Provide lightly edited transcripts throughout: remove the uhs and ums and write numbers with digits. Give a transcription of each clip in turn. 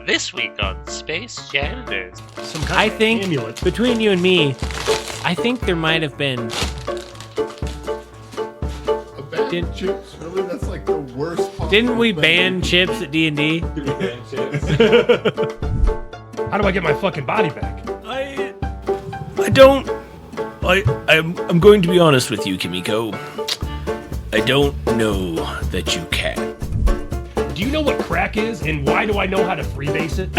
This week on Space Janitors. Some kind of amulet. Between you and me, I think there might have been... A ban of chips? Really? That's like the worst possible Didn't we thing. ban chips at D&D? How do I get my fucking body back? I'm going to be honest with you, Kimiko. I don't know that you can. Do you know what crack is, and why do I know how to freebase it?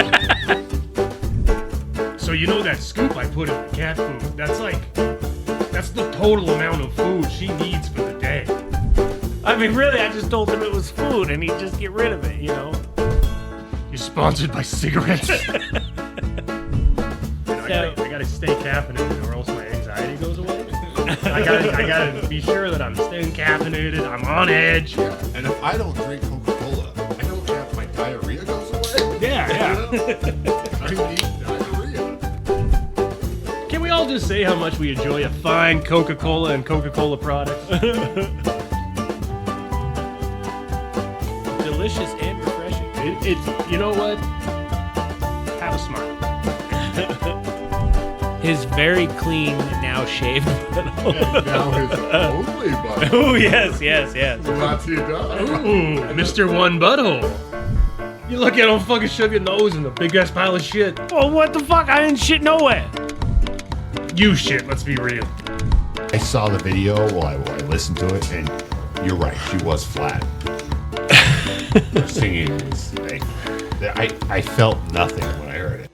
So you know that scoop I put in the cat food, that's the total amount of food she needs for the day. I mean, really, I just told him it was food, and he'd just get rid of it, you know? You're sponsored by cigarettes. I gotta stay caffeinated, or else my anxiety goes away. I gotta be sure that I'm staying caffeinated, I'm on edge. Yeah, and if I don't drink Coca-Cola, I don't have my diarrhea goes away. Yeah. You know? I need diarrhea. Can we all just say how much we enjoy a fine Coca-Cola and Coca-Cola products? Delicious and refreshing. It's, you know what? Have a smile. His very clean, now shaved butthole. And now his only butthole. Oh, yes. What's he done? Ooh, Mr. One Butthole. You look at him fucking shove your nose in the big ass pile of shit. Oh, what the fuck? I didn't shit nowhere. You shit, let's be real. I saw the video while I listened to it, and you're right, she was flat. Her singing was like, I felt nothing when I heard it.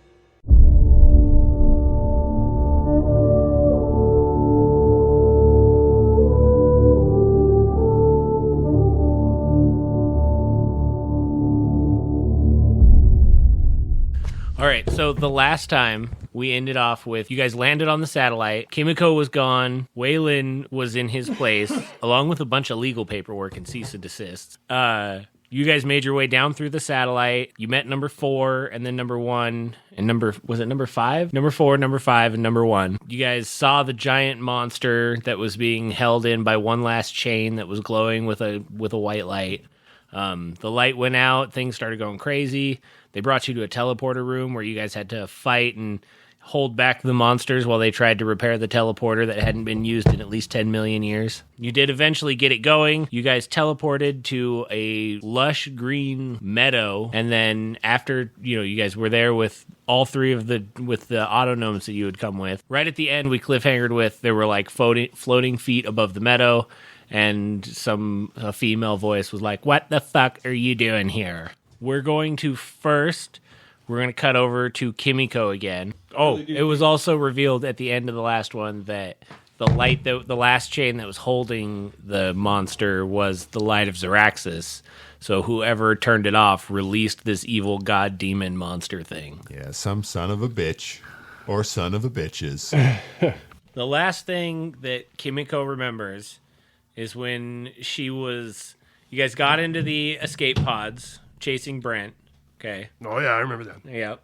All right, so the last time we ended off with you guys landed on the satellite. Kimiko was gone. Waylon was in his place, along with a bunch of legal paperwork and cease and desist. You guys made your way down through the satellite. You met number 4 and then number 1 and was it number 5? Number 4, number 5, and number 1. You guys saw the giant monster that was being held in by one last chain that was glowing with a white light. The light went out. Things started going crazy. They brought you to a teleporter room where you guys had to fight and hold back the monsters while they tried to repair the teleporter that hadn't been used in at least 10 million years. You did eventually get it going. You guys teleported to a lush green meadow, and then after, you guys were there with all 3 of the autonomes that you had come with. Right at the end, we cliffhangered with there were like floating feet above the meadow, and a female voice was like, "What the fuck are you doing here?" We're going to cut over to Kimiko again. Oh, it was also revealed at the end of the last one that the last chain that was holding the monster was the light of Xeraxis. So whoever turned it off released this evil god demon monster thing. Yeah, some son of a bitch or son of a bitches. The last thing that Kimiko remembers is when you guys got into the escape pods chasing Brent. Okay. Oh yeah, I remember that. Yep.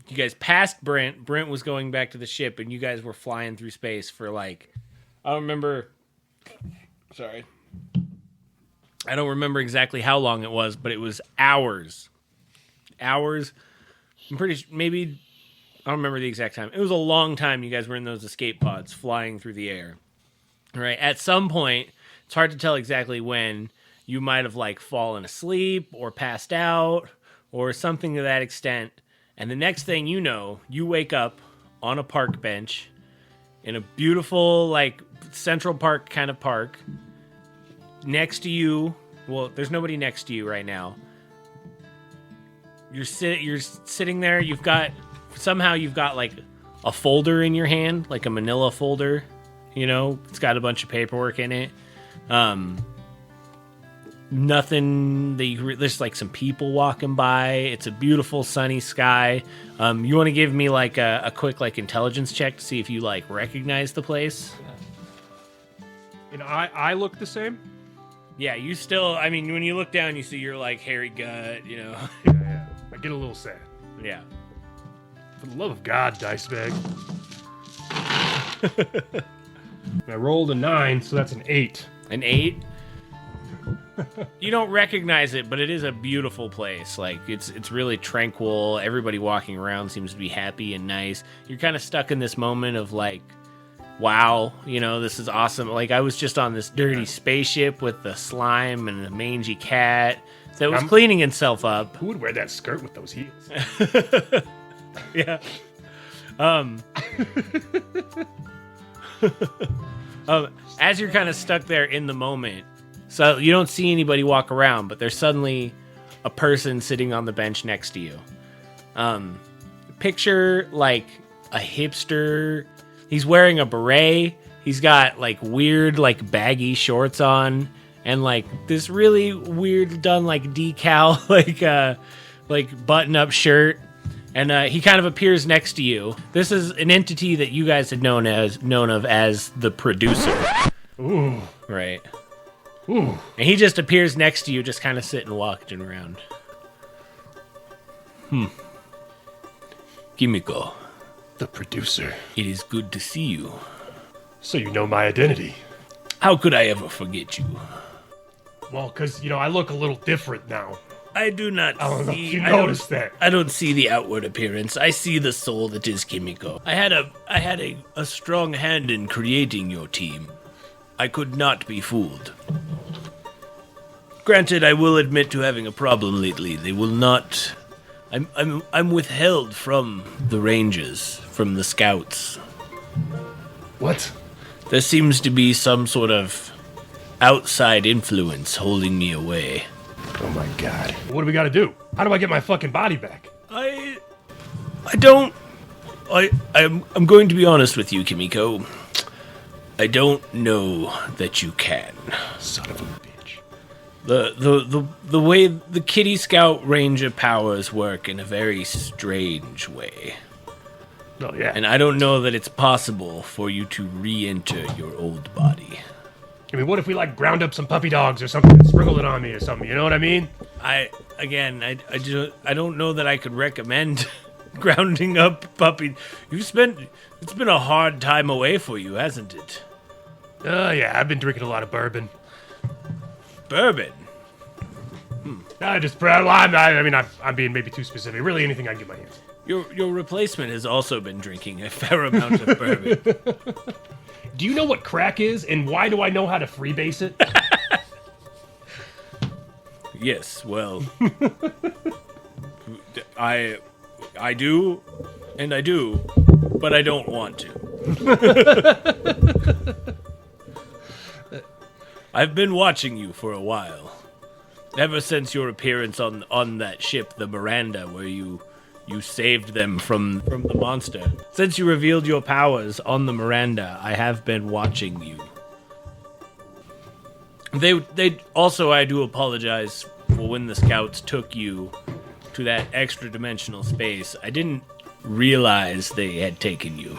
You guys passed Brent. Brent was going back to the ship, and you guys were flying through space for I don't remember exactly how long it was, but it was hours. Hours. I'm pretty sure, maybe, I don't remember the exact time. It was a long time you guys were in those escape pods flying through the air. All right. At some point, it's hard to tell exactly when, you might have fallen asleep or passed out or something to that extent. And the next thing you know, you wake up on a park bench in a beautiful, Central Park kind of park. Next to you, well, there's nobody next to you right now. You're sitting there. You've got a folder in your hand, like a manila folder. It's got a bunch of paperwork in it. Nothing there's some people walking by. It's a beautiful sunny sky. You want to give me a quick intelligence check to see if you recognize the place? And I look the same? Yeah, you still, when you look down, you see your hairy gut, Yeah. I get a little sad. Yeah. For the love of God, dice bag. I rolled a 9, so that's an 8. An 8? You don't recognize it, but it is a beautiful place. Like it's really tranquil. Everybody walking around seems to be happy and nice. You're kind of stuck in this moment of like, wow, this is awesome. Like I was just on this dirty spaceship with the slime and the mangy cat that was cleaning itself up. Who would wear that skirt with those heels? Yeah. As you're kind of stuck there in the moment, so you don't see anybody walk around, but there's suddenly a person sitting on the bench next to you. Picture like a hipster. He's wearing a beret. He's got like weird like baggy shorts on and like this really weird done like decal like button up shirt. And he kind of appears next to you. This is an entity that you guys had known of as the producer. Ooh. Right. Ooh. And he just appears next to you, just kind of sitting walking around. Kimiko. The producer. It is good to see you. So you know my identity. How could I ever forget you? Well, because, I look a little different now. I do not I don't know if see. you noticed that. I don't see the outward appearance. I see the soul that is Kimiko. I had a strong hand in creating your team. I could not be fooled. Granted, I will admit to having a problem lately. They will not. I'm withheld from the Rangers, from the Scouts. What? There seems to be some sort of outside influence holding me away. Oh my god. What do we gotta do? How do I get my fucking body back? I'm going to be honest with you, Kimiko. I don't know that you can. Son of a bitch. The way the Kitty Scout Ranger powers work in a very strange way. Oh yeah. And I don't know that it's possible for you to re-enter your old body. I mean, what if we like ground up some puppy dogs or something and sprinkled it on me or something? You know what I mean? I don't know that I could recommend grounding up puppy. It's been a hard time away for you, hasn't it? Yeah, I've been drinking a lot of bourbon. Bourbon? I'm being maybe too specific. Really, anything I can get my hands on. Your replacement has also been drinking a fair amount of bourbon. Do you know what crack is, and why do I know how to freebase it? Yes, well, I do, and I do, but I don't want to. I've been watching you for a while. Ever since your appearance on that ship, the Miranda, where you saved them from the monster. Since you revealed your powers on the Miranda, I have been watching you. They also, I do apologize for when the scouts took you to that extra-dimensional space. I didn't realize they had taken you.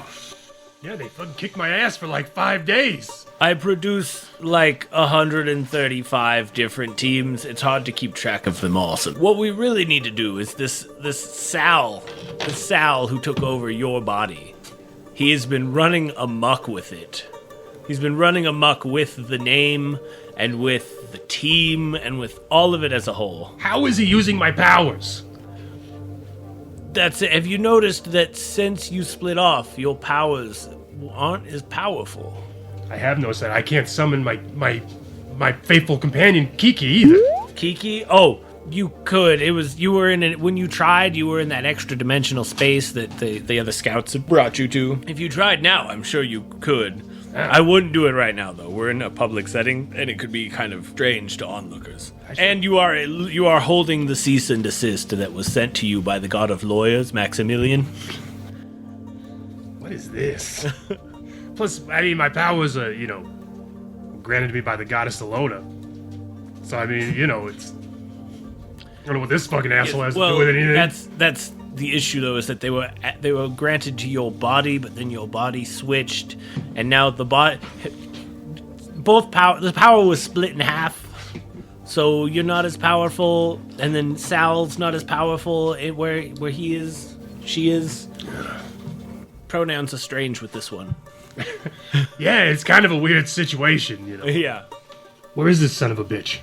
Yeah, they fucking kicked my ass for like 5 days. I produce like 135 different teams. It's hard to keep track of them all. So what we really need to do is this Sal who took over your body. He has been running amok with it. He's been running amok with the name and with the team and with all of it as a whole. How is he using my powers? That's it. Have you noticed that since you split off, your powers aren't as powerful? I have noticed that. I can't summon my faithful companion, Kiki, either. Kiki? Oh, you could. When you tried, you were in that extra dimensional space that the other scouts have brought you to. If you tried now, I'm sure you could. I wouldn't do it right now, though. We're in a public setting, and it could be kind of strange to onlookers. And you are holding the cease and desist that was sent to you by the god of lawyers, Maximilian. What is this? Plus, I mean, my powers are, granted to me by the goddess Alona. So, I mean, it's... I don't know what this fucking asshole has to do with anything. That's the issue, though, is that they were granted to your body, but then your body switched, and now the power was split in half. So you're not as powerful, and then Sal's not as powerful where he is, she is. Pronouns are strange with this one. Yeah, it's kind of a weird situation, Yeah. Where is this son of a bitch?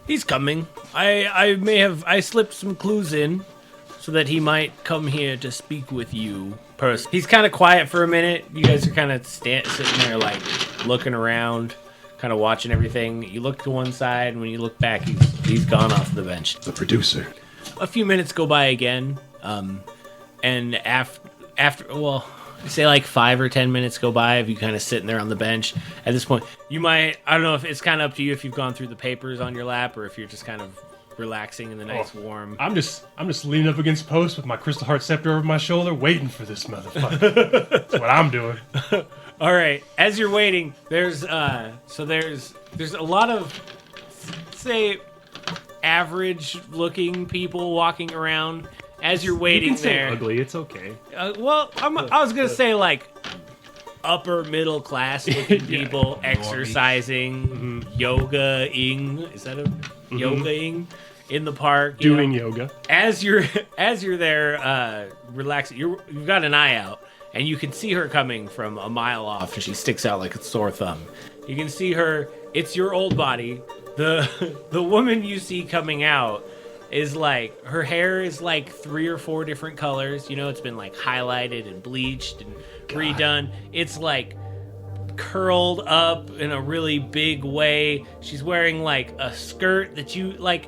He's coming. I slipped some clues in so that he might come here to speak with you. He's kind of quiet for a minute. You guys are kind of sitting there, like, looking around, kind of watching everything. You look to one side, and when you look back, he's gone off the bench. The producer. A few minutes go by again, and after, well, say like 5 or 10 minutes go by of you kind of sitting there on the bench. At this point, you might, I don't know if it's kind of up to you if you've gone through the papers on your lap or if you're just kind of relaxing in the nice warm. I'm just leaning up against a post with my crystal heart scepter over my shoulder, waiting for this motherfucker. That's what I'm doing. All right, as you're waiting, there's a lot of, say, average looking people walking around. As you're waiting you can there, say ugly. It's okay. I was gonna say like upper middle class looking people exercising, yoga-ing. Is that a yoga-ing in the park? Doing yoga. As you're there, relaxing. You've got an eye out, and you can see her coming from a mile off, and she sticks out like a sore thumb. You can see her. It's your old body. The woman you see coming out is like, her hair is like 3 or 4 different colors. You know, it's been like highlighted and bleached and redone. It's like curled up in a really big way. She's wearing like a skirt that you like,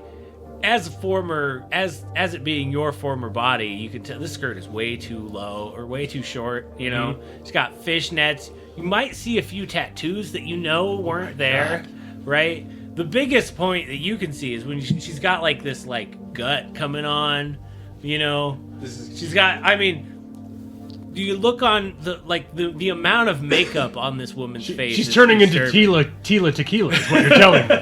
as it being your former body, you can tell this skirt is way too low or way too short. You know, It's got fishnets. You might see a few tattoos that you know weren't there, right? The biggest point that you can see is when she's got like this like gut coming on, you know. She's got. I mean, do you look on the amount of makeup on this woman's face? She's turning into Tila Tequila. Is what you're telling me.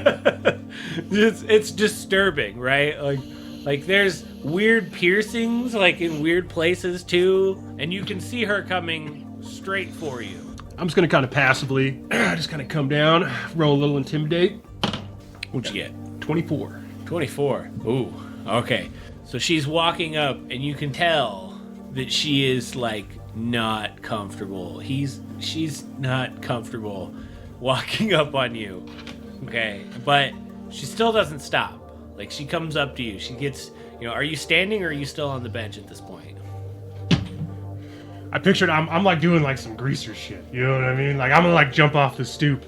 It's disturbing, right? Like there's weird piercings like in weird places too, and you can see her coming straight for you. I'm just gonna kind of passively, just kind of come down, roll a little intimidate. What'd you get? 24. 24. Ooh. Okay. So she's walking up, and you can tell that she is like not comfortable. She's not comfortable walking up on you. Okay. But she still doesn't stop. Like, she comes up to you. She gets, are you standing or are you still on the bench at this point? I pictured I'm like doing like some greaser shit. You know what I mean? Like, I'm gonna like jump off the stoop.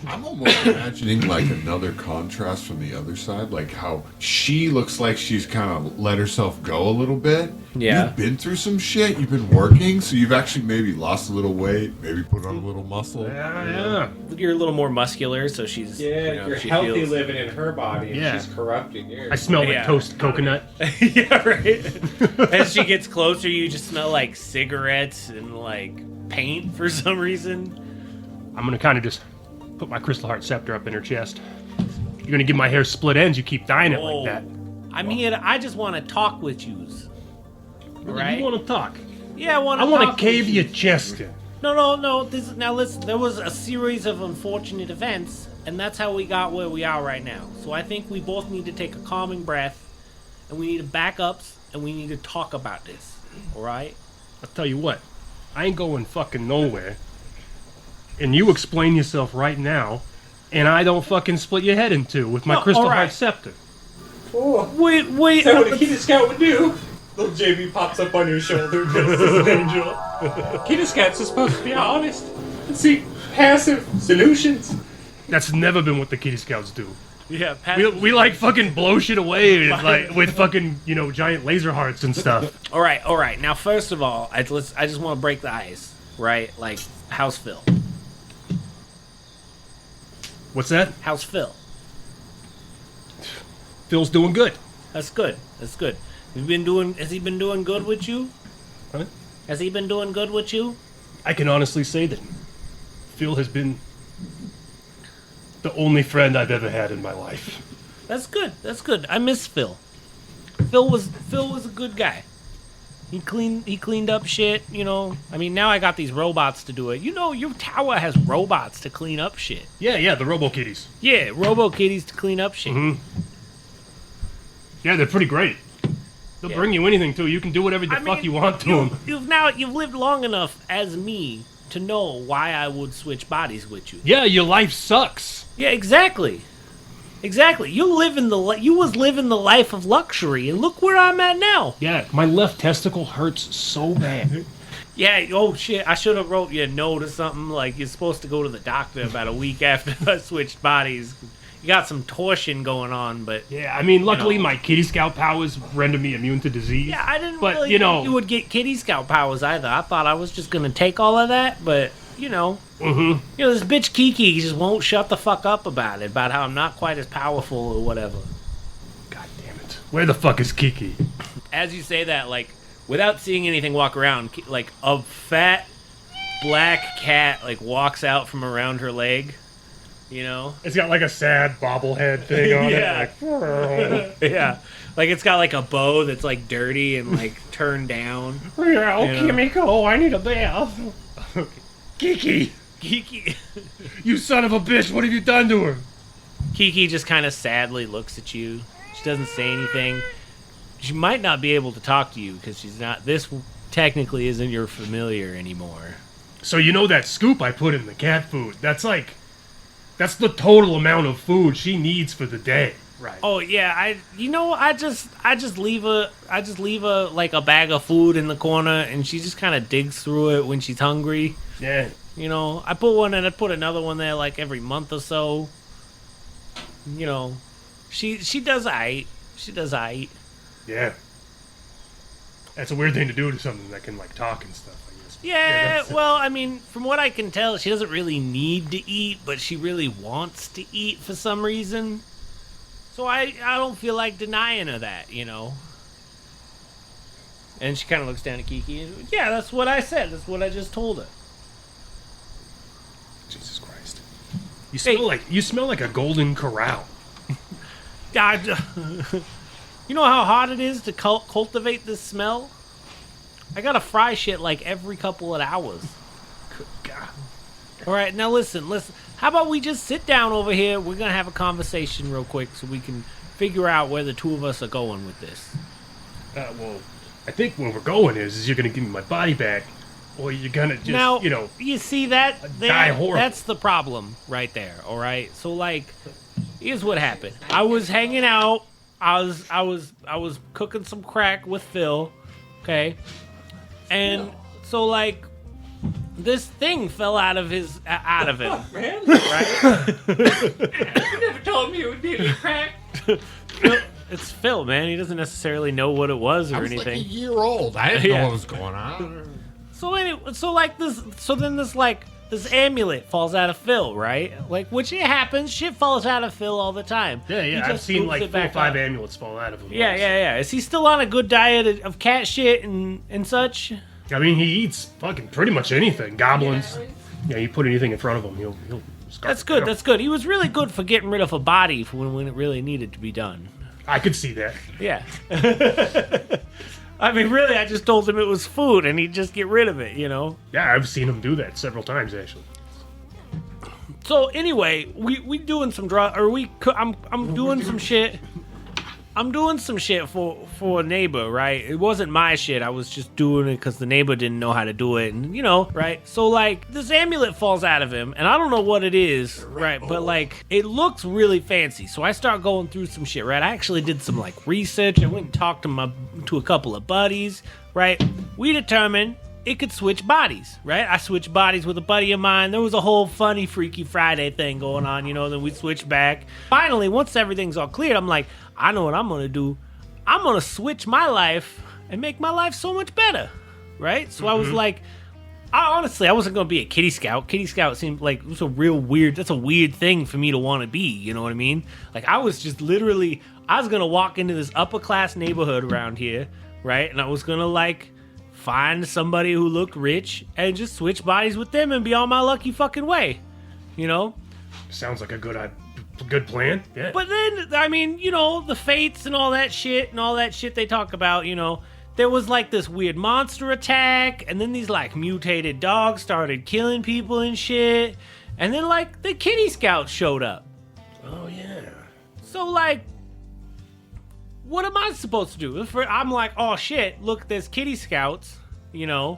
I'm almost imagining like another contrast from the other side, like how she looks like she's kind of let herself go a little bit. Yeah. You've been through some shit, you've been working, so you've actually maybe lost a little weight, maybe put on a little muscle. Yeah. You're a little more muscular, so she's... you're she healthy feels... living in her body, and Yeah. she's corrupting yours. I smell like toasted coconut. Yeah, right. As she gets closer, you just smell like cigarettes and like paint for some reason. I'm gonna kind of just put my crystal heart scepter up in her chest. You're gonna give my hair split ends. You keep dying it like that. I'm here. I just want to talk with yous. Right? You want to talk? Yeah, I want to cave your chest in. No. Now listen. There was a series of unfortunate events, and that's how we got where we are right now. So I think we both need to take a calming breath, and we need to back up, and we need to talk about this. All right? I'll tell you what. I ain't going fucking nowhere. And you explain yourself right now, and I don't fucking split your head in two with my crystal heart scepter. Oh, Wait. is that what a Kita Scout would do? Little Jaybee pops up on your shoulder just as an angel. Kita Scouts are supposed to be honest and seek passive solutions. That's never been what the Kitty Scouts do. Yeah, We like fucking blow shit away with fucking, giant laser hearts and stuff. All right. Now, first of all, I just want to break the ice, right? Like, how's Phil? What's that? How's Phil? Phil's doing good. That's good. Has he been doing good with you? Huh? Has he been doing good with you? I can honestly say that Phil has been the only friend I've ever had in my life. That's good. I miss Phil. Phil was a good guy. He cleaned up shit, I mean, now I got these robots to do it. Your tower has robots to clean up shit. Yeah, the Robo Kitties. Yeah, Robo Kitties to clean up shit. Mm-hmm. Yeah, they're pretty great. They'll bring you anything, too. You can do whatever the fuck you want to them. You've lived long enough as me to know why I would switch bodies with you. Yeah, your life sucks. Yeah, exactly. Exactly. You was living the life of luxury, and look where I'm at now. Yeah, my left testicle hurts so bad. Yeah, oh shit, I should have wrote you a note or something, like you're supposed to go to the doctor about a week after I switched bodies. You got some torsion going on, but... Yeah, I mean, luckily my Kitty Scout powers render me immune to disease. Yeah, I didn't but, really think you would get Kitty Scout powers either. I thought I was just going to take all of that, but, this bitch Kiki just won't shut the fuck up about it, about how I'm not quite as powerful or whatever. God damn it. Where the fuck is Kiki? As you say that, like, without seeing anything walk around, like, a fat black cat, like, walks out from around her leg. It's got like a sad bobblehead thing on it. Like, yeah. Like it's got like a bow that's like dirty and like turned down. Kimiko, I need a bath. Kiki, you son of a bitch, what have you done to her? Kiki just kind of sadly looks at you. She doesn't say anything. She might not be able to talk to you because this technically isn't your familiar anymore. So that scoop I put in the cat food, that's the total amount of food she needs for the day. Right. Oh yeah, I just leave a like a bag of food in the corner, and she just kind of digs through it when she's hungry. Yeah. I put one and I put another one there like every month or so. She does aight. She does aight. Yeah. That's a weird thing to do to something that can like talk and stuff. Yeah, well, I mean, from what I can tell, she doesn't really need to eat, but she really wants to eat for some reason. So I don't feel like denying her that, And she kind of looks down at Kiki and, yeah, that's what I said. That's what I just told her. Jesus Christ. You smell like a golden corral. You know how hard it is to cultivate this smell? I gotta fry shit like every couple of hours. Good God. Alright, now listen. How about we just sit down over here? We're gonna have a conversation real quick so we can figure out where the two of us are going with this. Well, I think where we're going is you're gonna give me my body back, or you're gonna just, now, you see that? Die horrible. That's the problem right there, alright? So, like, here's what happened. I was hanging out. I was cooking some crack with Phil, okay? And so, like, this thing fell out of him, Man, right? you never told me it would be a crack. It's Phil, man. He doesn't necessarily know what it was or anything. Like a year old. I didn't know what was going on. So anyway, this amulet falls out of Phil, right? Like, which it happens. Shit falls out of Phil all the time. Yeah. I've seen like 4 or 5 amulets fall out of him. Yeah. Is he still on a good diet of cat shit and such? I mean, he eats fucking pretty much anything. Goblins. Yeah, you put anything in front of him, he'll start. That's good. He was really good for getting rid of a body when it really needed to be done. I could see that. Yeah. I mean, really, I just told him it was food, and he'd just get rid of it, Yeah, I've seen him do that several times, actually. So anyway, we doing some I'm doing some shit. I'm doing some shit for a neighbor, right? It wasn't my shit. I was just doing it because the neighbor didn't know how to do it, and right? So like this amulet falls out of him, and I don't know what it is, right? But like it looks really fancy. So I start going through some shit, right? I actually did some like research. I went and talked to a couple of buddies, right? We determined it could switch bodies, right? I switched bodies with a buddy of mine. There was a whole funny Freaky Friday thing going on, then we switched back. Finally, once everything's all cleared, I'm like, I know what I'm going to do. I'm going to switch my life and make my life so much better, right? So I was like, I wasn't going to be a kitty scout. Kitty scout seemed like it was that's a weird thing for me to want to be, you know what I mean? Like I was going to walk into this upper class neighborhood around here, right? And I was going to like find somebody who looked rich and just switch bodies with them and be on my lucky fucking way, Sounds like a good plan. Yeah. But then, I mean, the fates and all that shit they talk about, there was like this weird monster attack, and then these like mutated dogs started killing people and shit, and then like the kitty scouts showed up. Oh yeah. So like, what am I supposed to do? I'm like, oh shit, look, there's kitty scouts, I'm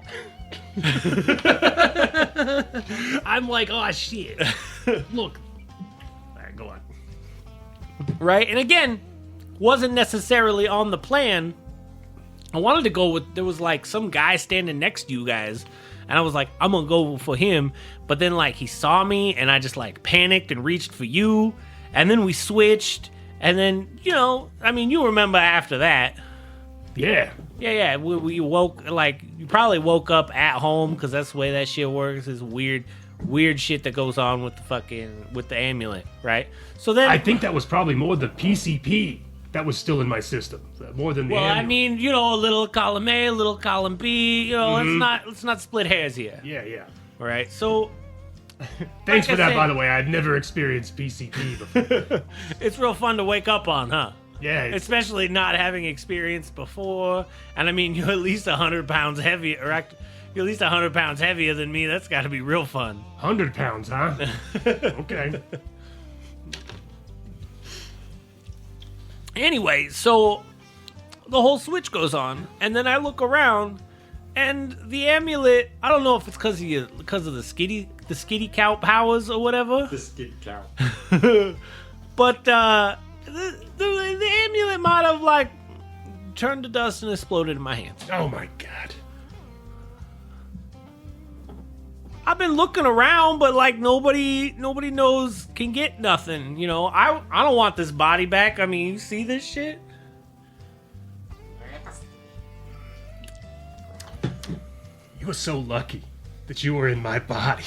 like, oh shit. Look. Alright, go on. right? And again, wasn't necessarily on the plan. I wanted to go with, there was like some guy standing next to you guys, and I was like, I'm gonna go for him. But then like he saw me, and I just like panicked and reached for you, and then we switched, and then, you know, I mean, you remember after that. Yeah. Yeah, we woke, like, you probably woke up at home, because that's the way that shit works, is weird shit that goes on with the amulet, right? So then... I think that was probably more the PCP that was still in my system, more than the amulet. I mean, you know, a little column A, a little column B, you know, let's not split hairs here. Yeah. All right, so... Thanks for that, by the way. I'd never experienced PCP before. It's real fun to wake up on, huh? Yeah. Especially not having experienced before. And I mean, you're at least 100 pounds heavier, or you're at least 100 pounds heavier than me. That's got to be real fun. 100 pounds, huh? Okay. Anyway, so the whole switch goes on, and then I look around, and the amulet, I don't know if it's because of the skitty cow powers or whatever. The skid cow. But the amulet might have like turned to dust and exploded in my hands. Oh my god. I've been looking around, but like nobody knows, can get nothing. You know, I don't want this body back. I mean, you see this shit? You were so lucky that you were in my body.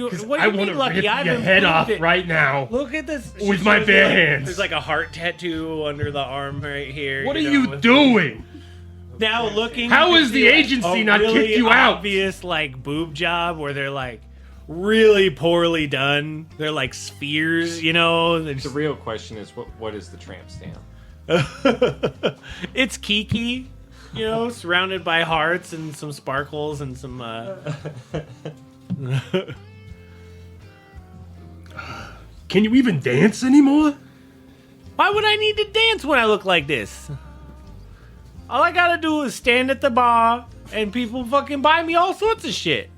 What do I you want mean to lucky? rip I've your head off it. right now. Look at this. With my bare hands. There's like a heart tattoo under the arm right here. What are know, you doing? Now looking. How you can is the see, like, agency a not really kicked you out? Obvious like boob job where they're like really poorly done. They're like spheres, you know. The real question is, what is the tramp stamp? It's Kiki, you know, surrounded by hearts and some sparkles and some. Can you even dance anymore? Why would I need to dance when I look like this? All I gotta do is stand at the bar and people fucking buy me all sorts of shit.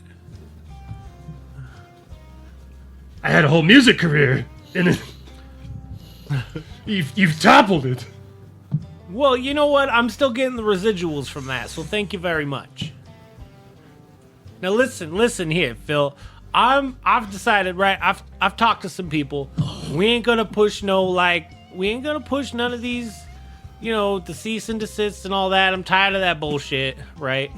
I had a whole music career, and you've toppled it. Well, you know what? I'm still getting the residuals from that, so thank you very much. Now listen here, Phil. I've decided, right? I've talked to some people. We ain't gonna push none of these, you know, the cease and desist and all that. I'm tired of that bullshit, right?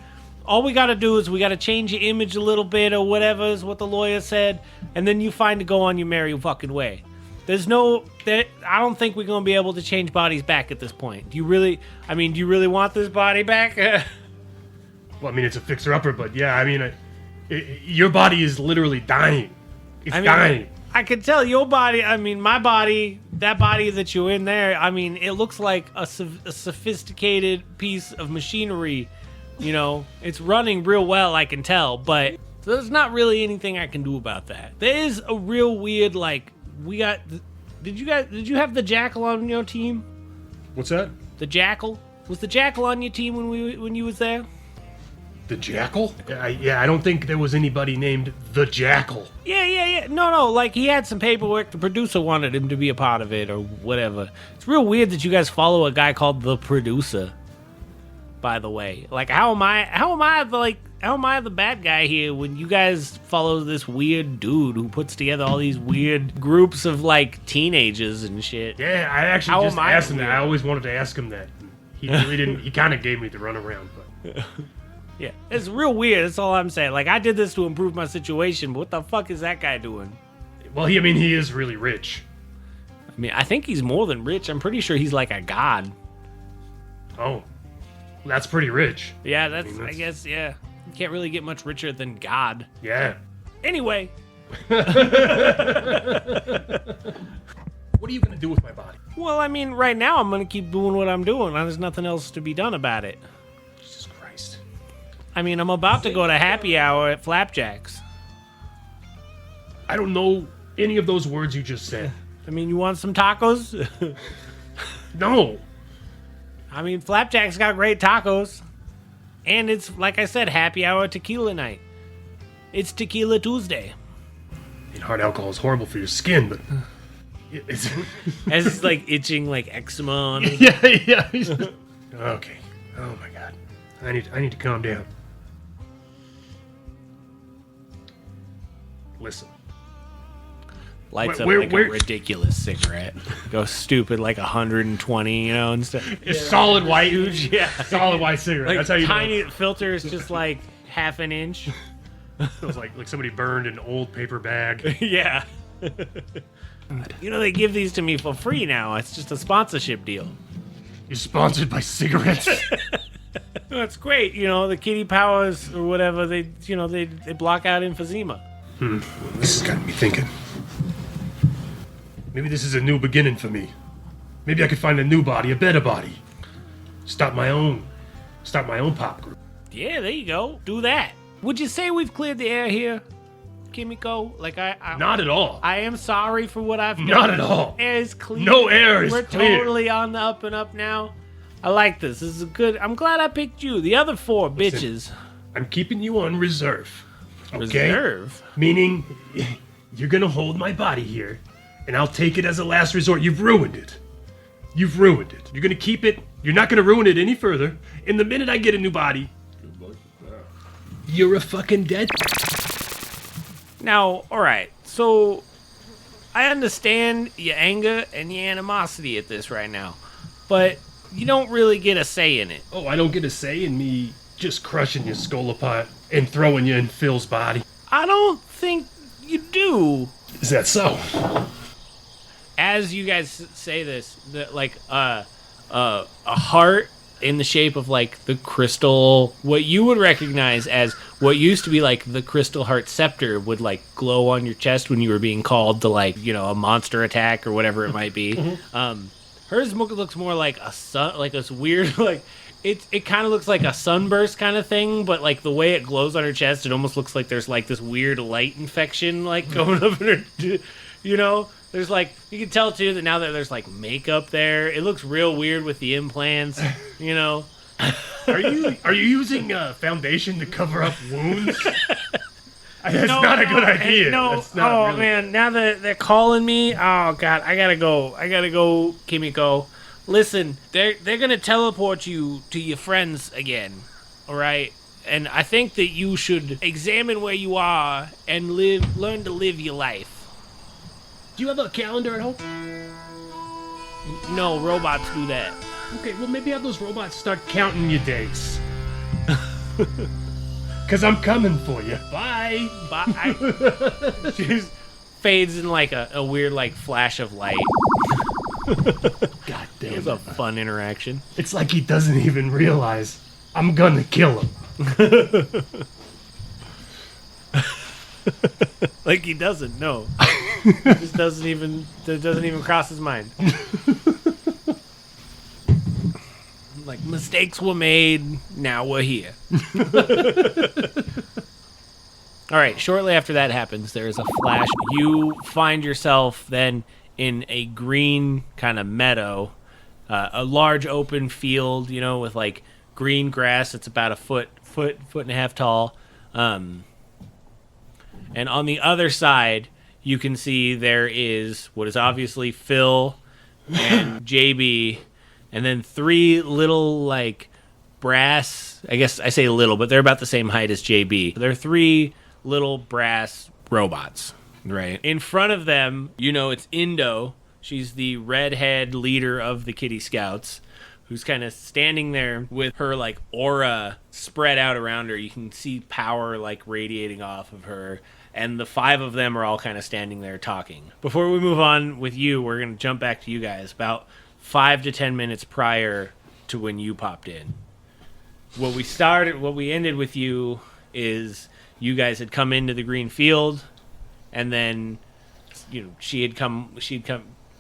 All we gotta do is we gotta change your image a little bit or whatever is what the lawyer said, and then you find to go on your merry fucking way. I don't think we're gonna be able to change bodies back at this point. Do you really want this body back? Well, I mean, it's a fixer-upper, but yeah, I mean, your body is literally dying. It's dying. I can tell your body, I mean, my body, that body that you're in there, I mean, it looks like a sophisticated piece of machinery. You know, it's running real well, I can tell, but there's not really anything I can do about that. There is a real weird, like, did you have the jackal on your team? What's that? The jackal? Was the jackal on your team when you was there? The jackal? I don't think there was anybody named the jackal. Yeah. No, like he had some paperwork. The producer wanted him to be a part of it or whatever. It's real weird that you guys follow a guy called the producer. By the way, like how am I the bad guy here when you guys follow this weird dude who puts together all these weird groups of like teenagers and shit? Yeah, I actually just asked him that. I always wanted to ask him that. He really didn't. He kind of gave me the runaround, but. Yeah, it's real weird. That's all I'm saying. Like, I did this to improve my situation, but what the fuck is that guy doing? Well, he is really rich. I mean, I think he's more than rich. I'm pretty sure he's like a god. Oh, that's pretty rich. Yeah, I guess, yeah. You can't really get much richer than God. Yeah. Anyway. What are you going to do with my body? Well, I mean, right now I'm going to keep doing what I'm doing. There's nothing else to be done about it. Jesus Christ. I mean, I'm about to go to happy hour at Flapjack's. I don't know any of those words you just said. I mean, you want some tacos? No. I mean, Flapjack's got great tacos. And it's, like I said, happy hour tequila night. It's Tequila Tuesday. mean, hard alcohol is horrible for your skin, but it's As it's like itching like eczema on it. yeah. Okay. Oh my god. I need to calm down. Listen. Lights up Where- like where- a ridiculous cigarette. Goes stupid like 120, you know, and stuff. It's solid white. Huge, yeah. Solid white cigarette. Like That's how you tiny know. filter is just like half an inch. It feels like somebody burned an old paper bag. Yeah. You know, they give these to me for free now. It's just a sponsorship deal. You're sponsored by cigarettes. That's great. You know, the kitty powers or whatever, they block out emphysema. This has got me thinking. Maybe this is a new beginning for me. Maybe I could find a new body, a better body. Start my own pop group. Yeah, there you go. Do that. Would you say we've cleared the air here, Kimiko? Like I Not at all. I am sorry for what I've done. Not at all. Air is clear. No air is We're clear. totally on the up and up now. I like this. This is good. I'm glad I picked you. The other four bitches. I'm keeping you on reserve. Okay? Reserve. Meaning, you're gonna hold my body here, and I'll take it as a last resort. You've ruined it. You've ruined it. You're gonna keep it. You're not gonna ruin it any further. And the minute I get a new body, you're a fucking dead. Now, all right. So I understand your anger and your animosity at this right now, but you don't really get a say in it. Oh, I don't get a say in me just crushing your skull apart and throwing you in Phil's body. I don't think you do. Is that so? As you guys say this, like a heart in the shape of like the crystal, what you would recognize as what used to be like the crystal heart scepter would like glow on your chest when you were being called to like, you know, a monster attack or whatever it might be. Hers looks more like a sun, like this weird like it kind of looks like a sunburst kind of thing, but like the way it glows on her chest, it almost looks like there's like this weird light infection like going up in her, you know. There's like, you can tell too that now that there's like makeup there, it looks real weird with the implants, you know. Are you using foundation to cover up wounds? That's not a good idea. No, That's not oh really... man, now that they're calling me, oh god, I gotta go, Kimiko. Listen, they're gonna teleport you to your friends again, all right? And I think that you should examine where you are and learn to live your life. Do you have a calendar at home? No, robots do that. Okay, well maybe have those robots start counting your days. Cause I'm coming for you. Bye. Bye. She just fades in like a weird like flash of light. God damn It was a fun interaction. It's like he doesn't even realize I'm gonna kill him. Like he doesn't know. It just doesn't even cross his mind. Like mistakes were made, now we're here. All right, shortly after that happens, there is a flash. You find yourself then in a green kind of meadow, a large open field, you know, with like green grass. It's about a foot and a half tall. And on the other side, you can see there is what is obviously Phil and Jaybee, and then three little like brass. I guess I say little, but they're about the same height as Jaybee. They're three little brass robots, right? In front of them, you know, it's Indo. She's the redhead leader of the Kitty Scouts, who's kind of standing there with her like aura spread out around her. You can see power like radiating off of her. And the five of them are all kind of standing there talking. Before we move on with you, we're going to jump back to you guys about 5 to 10 minutes prior to when you popped in. What we ended with you is you guys had come into the green field, and then, you know,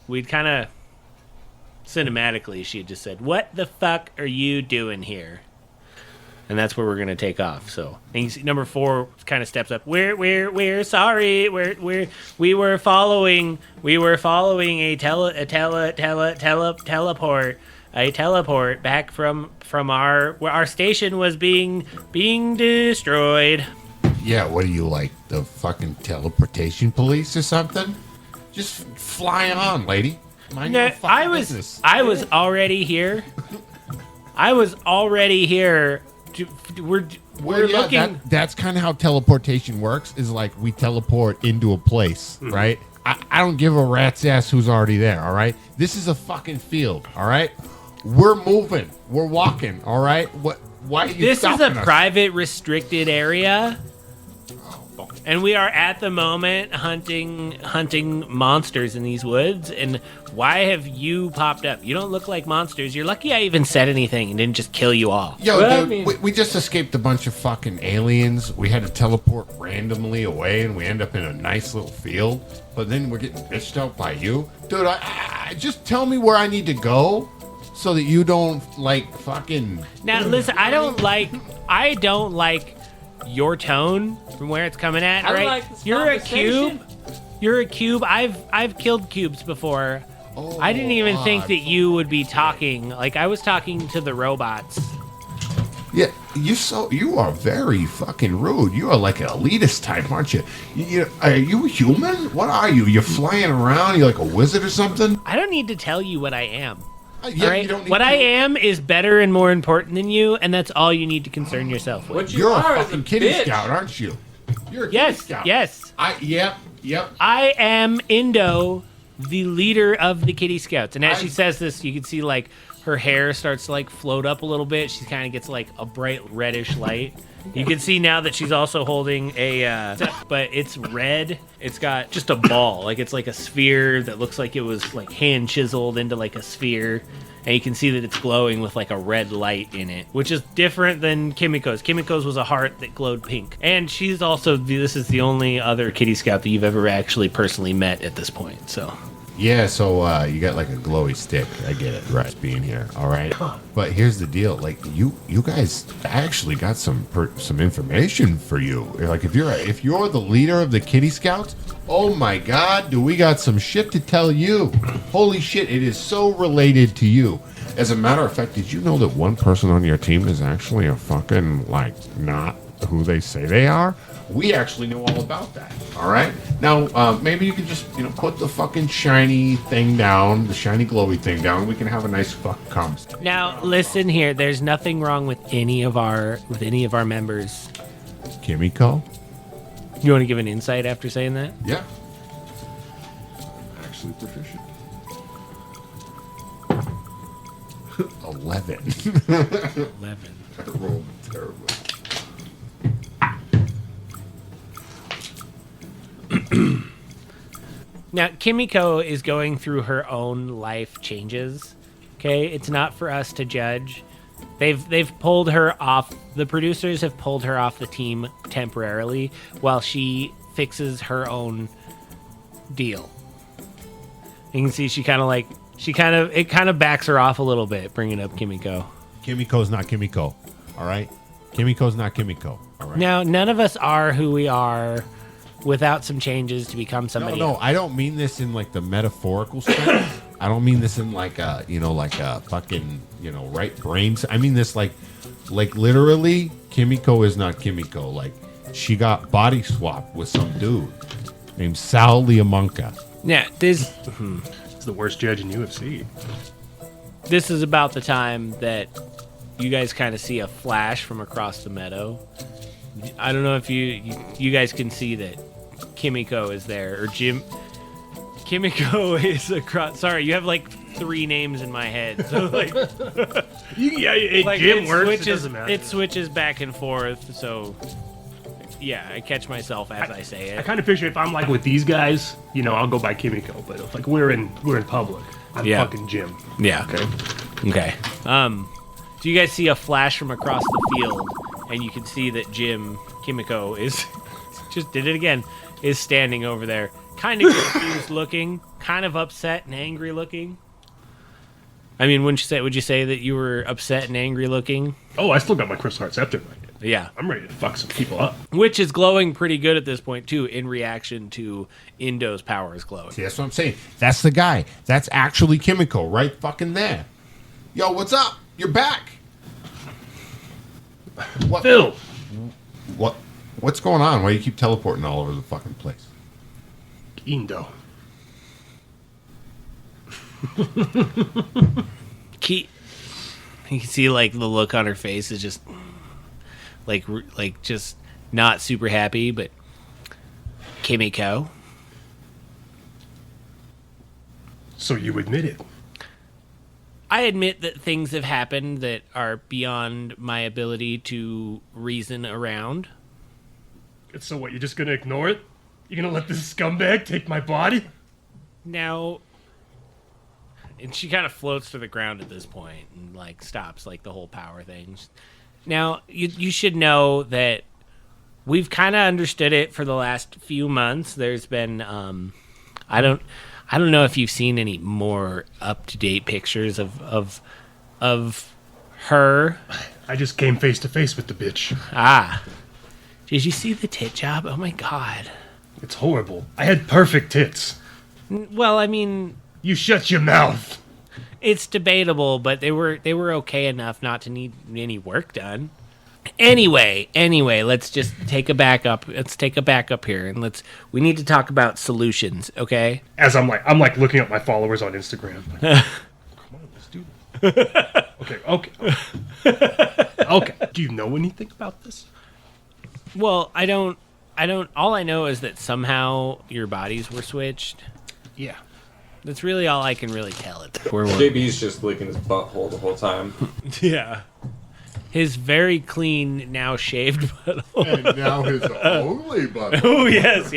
we'd kind of cinematically, she had just said, "What the fuck are you doing here?" And that's where we're gonna take off. So, and you see number 4 kind of steps up. We're sorry. We were following a teleport back from our station was being destroyed. Yeah, what are you, like the fucking teleportation police or something? Just fly on, lady. Mind your No, fucking business. I was already here. I was already here. We're yeah, looking. That's kind of how teleportation works. Is like we teleport into a place, right? I don't give a rat's ass who's already there. All right, this is a fucking field. All right, we're moving, we're walking. All right, what? Why are you This is a stopping us? private, restricted area, and we are at the moment hunting monsters in these woods. And why have you popped up? You don't look like monsters. You're lucky I even said anything and didn't just kill you all. Yo, Well, dude, I mean- we just escaped a bunch of fucking aliens. We had to teleport randomly away, and we end up in a nice little field. But then we're getting bitched out by you, dude. I just tell me where I need to go, so that you don't like fucking. Now listen, I don't like your tone from where it's coming at. I don't Right? like this You're a conversation. cube. You're a cube. I've killed cubes before. Oh, I didn't even think odd. that you would be talking. Like I was talking to the robots. Yeah, you are very fucking rude. You are like an elitist type, aren't you? Are you human? What are you? You're flying around. You're like a wizard or something. I don't need to tell you what I am. Yeah, All right? you don't need What to. I am is better and more important than you, and that's all you need to concern yourself with. What you You're are a is fucking kitty bitch. scout, aren't you? You're a Yes, kitty scout. yes. Yep. I am Indo, the leader of the Kitty Scouts. And as she says this, you can see like her hair starts to like float up a little bit. She kind of gets like a bright reddish light. You can see now that she's also holding a, but it's red. It's got just a ball, like it's like a sphere that looks like it was like hand chiseled into like a sphere. And you can see that it's glowing with like a red light in it, which is different than Kimiko's. Kimiko's was a heart that glowed pink. And she's also, this is the only other Kitty Scout that you've ever actually personally met at this point, so. Yeah, so you got like a glowy stick. I get it, right? Being here, all right. But here's the deal: like you guys actually got some information for you. Like if you're the leader of the Kitty Scouts, oh my God, do we got some shit to tell you? Holy shit, it is so related to you. As a matter of fact, did you know that one person on your team is actually a fucking like not who they say they are? We actually know all about that. All right. Now, maybe you can just put the fucking shiny thing down, the shiny glowy thing down. We can have a nice fucking conversation. Now, listen here. There's nothing wrong with any of our members. Kimiko. You want to give an insight after saying that? Yeah. Actually proficient. 11. 11. I rolled terribly. Now, Kimiko is going through her own life changes. Okay, it's not for us to judge. They've pulled her off. The producers have pulled her off the team temporarily while she fixes her own deal. You can see it kind of backs her off a little bit, bringing up Kimiko. Kimiko's not Kimiko. All right. Kimiko's not Kimiko. All right. Now, none of us are who we are without some changes to become somebody No, else. I don't mean this in like the metaphorical sense. I don't mean this in like a, like a fucking, right brains. I mean this like literally Kimiko is not Kimiko. Like she got body swapped with some dude named Sal Liamonka. Yeah, this It's the worst judge in UFC. is about the time that you guys kind of see a flash from across the meadow. I don't know if you guys can see that Kimiko is there, or Jim. Kimiko is across. Sorry, you have like 3 names in my head. So like, like Jim it works. switches, It doesn't matter. it switches back and forth. So yeah, I catch myself as I say I it. kind of picture if I'm like with these guys, I'll go by Kimiko. But if like we're in public, I'm Yeah. fucking Jim. Yeah. Okay. So you guys see a flash from across the field, and you can see that Kimiko is just did it again, is standing over there, kind of confused looking, kind of upset and angry looking. I mean, would you say that you were upset and angry looking? Oh, I still got my Crystal Heart Scepter right now. Yeah. I'm ready to fuck some people up. Which is glowing pretty good at this point, too, in reaction to Indo's powers glowing. See, that's what I'm saying. That's the guy. That's actually Kimiko right fucking there. Yo, what's up? You're back. What? Phil, What? What's going on? Why do you keep teleporting all over the fucking place? Indo. You can see like the look on her face is just like just not super happy, but Kimiko. So you admit it? I admit that things have happened that are beyond my ability to reason around. So what, you're just gonna ignore it? You're gonna let this scumbag take my body? Now, and she kind of floats to the ground at this point and like stops like the whole power thing. Now, you should know that we've kind of understood it for the last few months. There's been I don't know if you've seen any more up-to-date pictures of her. I just came face to face with the bitch. Ah. Did you see the tit job? Oh my god. It's horrible. I had perfect tits. Well, I mean, You shut your mouth. it's debatable, but they were okay enough not to need any work done. Anyway, let's just take a back up. Let's take a back up here, and we need to talk about solutions, okay? As I'm looking at my followers on Instagram. Come on, let's do this. Okay. Do you know anything about this? Well, I don't. All I know is that somehow your bodies were switched. Yeah. That's really all I can really tell it. JB's just licking his butthole the whole time. Yeah. His very clean, now shaved butthole. And now his only butthole. Oh, yes.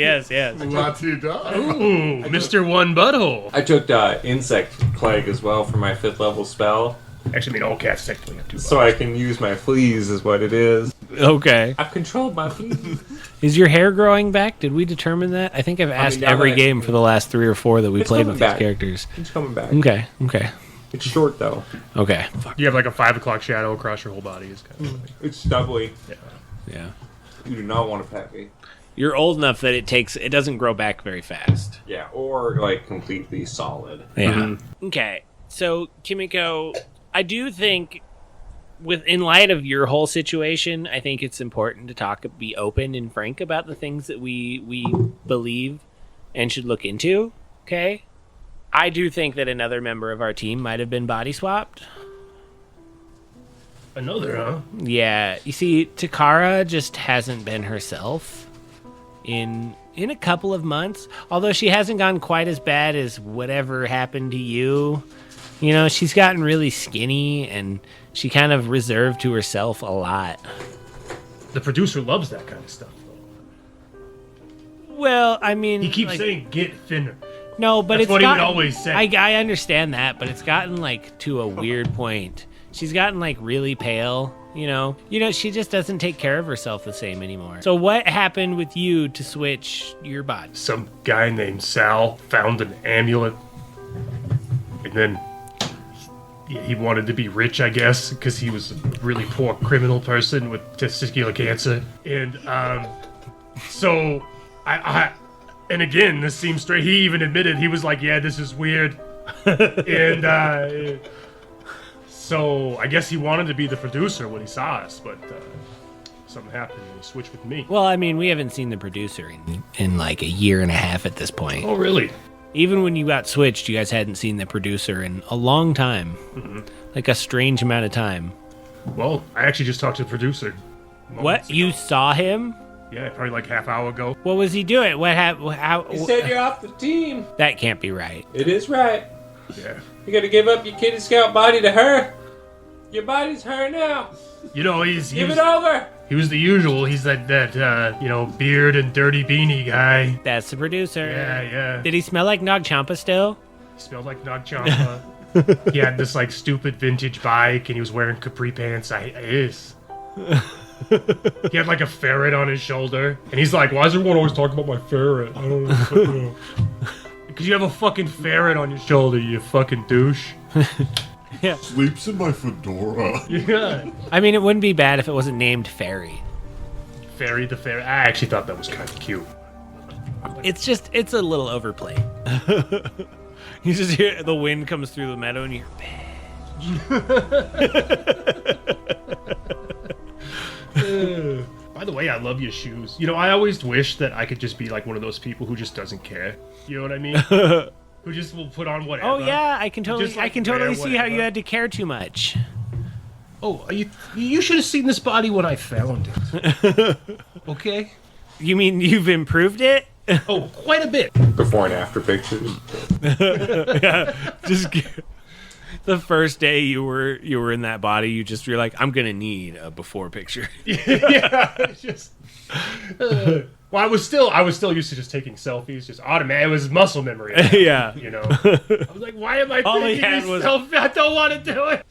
What's he done? Ooh, Mr. One Butthole. I took insect plague as well for my 5th level spell, Actually, all cats technically have two buttholes. so I can use my fleas is what it is. Okay. I've controlled my fleas. Is your hair growing back? Did we determine that? I think I've asked now every that- game for the last 3 or 4 that we It's played coming with back. these characters. It's coming back. Okay. It's short though. Okay. You have like a 5 o'clock shadow across your whole body. It's kind of like, It's stubbly. Yeah. You do not want to pet me. You're old enough that it doesn't grow back very fast. Yeah, or like completely solid. Yeah. Okay. So, Kimiko, I do think in light of your whole situation, I think it's important to be open and frank about the things that we believe and should look into, okay? I do think that another member of our team might have been body swapped. another, huh? Yeah, you see, Takara just hasn't been herself in a couple of months. Although she hasn't gone quite as bad as whatever happened to you. You know, she's gotten really skinny, and she kind of reserved to herself a lot. The producer loves that kind of stuff, though. Well, I mean, He keeps saying, get thinner. no, but That's it's what he would gotten, always say. I understand that, but it's gotten like to a weird point. She's gotten like really pale. You know, she just doesn't take care of herself the same anymore. So what happened with you to switch your body? Some guy named Sal found an amulet, and then he wanted to be rich, I guess, because he was a really poor criminal person with testicular cancer. And so and again, this seems straight. He even admitted, he was like, "Yeah, this is weird," and so I guess he wanted to be the producer when he saw us, but something happened and he switched with me. Well, I mean, we haven't seen the producer in like a year and a half at this point. Oh, really? Even when you got switched, you guys hadn't seen the producer in a long time. Mm-hmm. Like a strange amount of time. Well, I actually just talked to the producer. What? You saw him? Yeah, probably like half hour ago. What was he doing? What happened? How? He said you're off the team. That can't be right. It is right. Yeah. You gotta give up your Kitty Scout body to her. Your body's her now. You know, he Give was, it over. he was the usual. He's that beard and dirty beanie guy. That's the producer. Yeah. Did he smell like Nog Champa still? He smelled like Nog Champa. He had this like stupid vintage bike and he was wearing capri pants. He had like a ferret on his shoulder. And he's like, why is everyone always talking about my ferret? I don't know. Because you have a fucking ferret on your shoulder, you fucking douche. Sleeps in my fedora. Yeah. I mean, it wouldn't be bad if it wasn't named Fairy. Fairy the ferret. I actually thought that was kind of cute. It's a little overplayed. You just hear the wind comes through the meadow and you hear, By By the way, I love your shoes. You know, I always wish that I could just be like one of those people who just doesn't care. You know what I mean? Who just will put on whatever. Oh yeah, I can totally, Just, like, I can totally wear see how you whatever. had to care too much. Oh, you should have seen this body when I found it. Okay? You mean you've improved it? Oh, quite a bit. Before and after pictures. The first day you were in that body, you're like, I'm gonna need a before picture. Yeah, it's just. Well, I was still used to just taking selfies, just automatic. It was muscle memory. Yeah. You know. I was like, why am I All he taking had these was- selfies? I don't want to do it.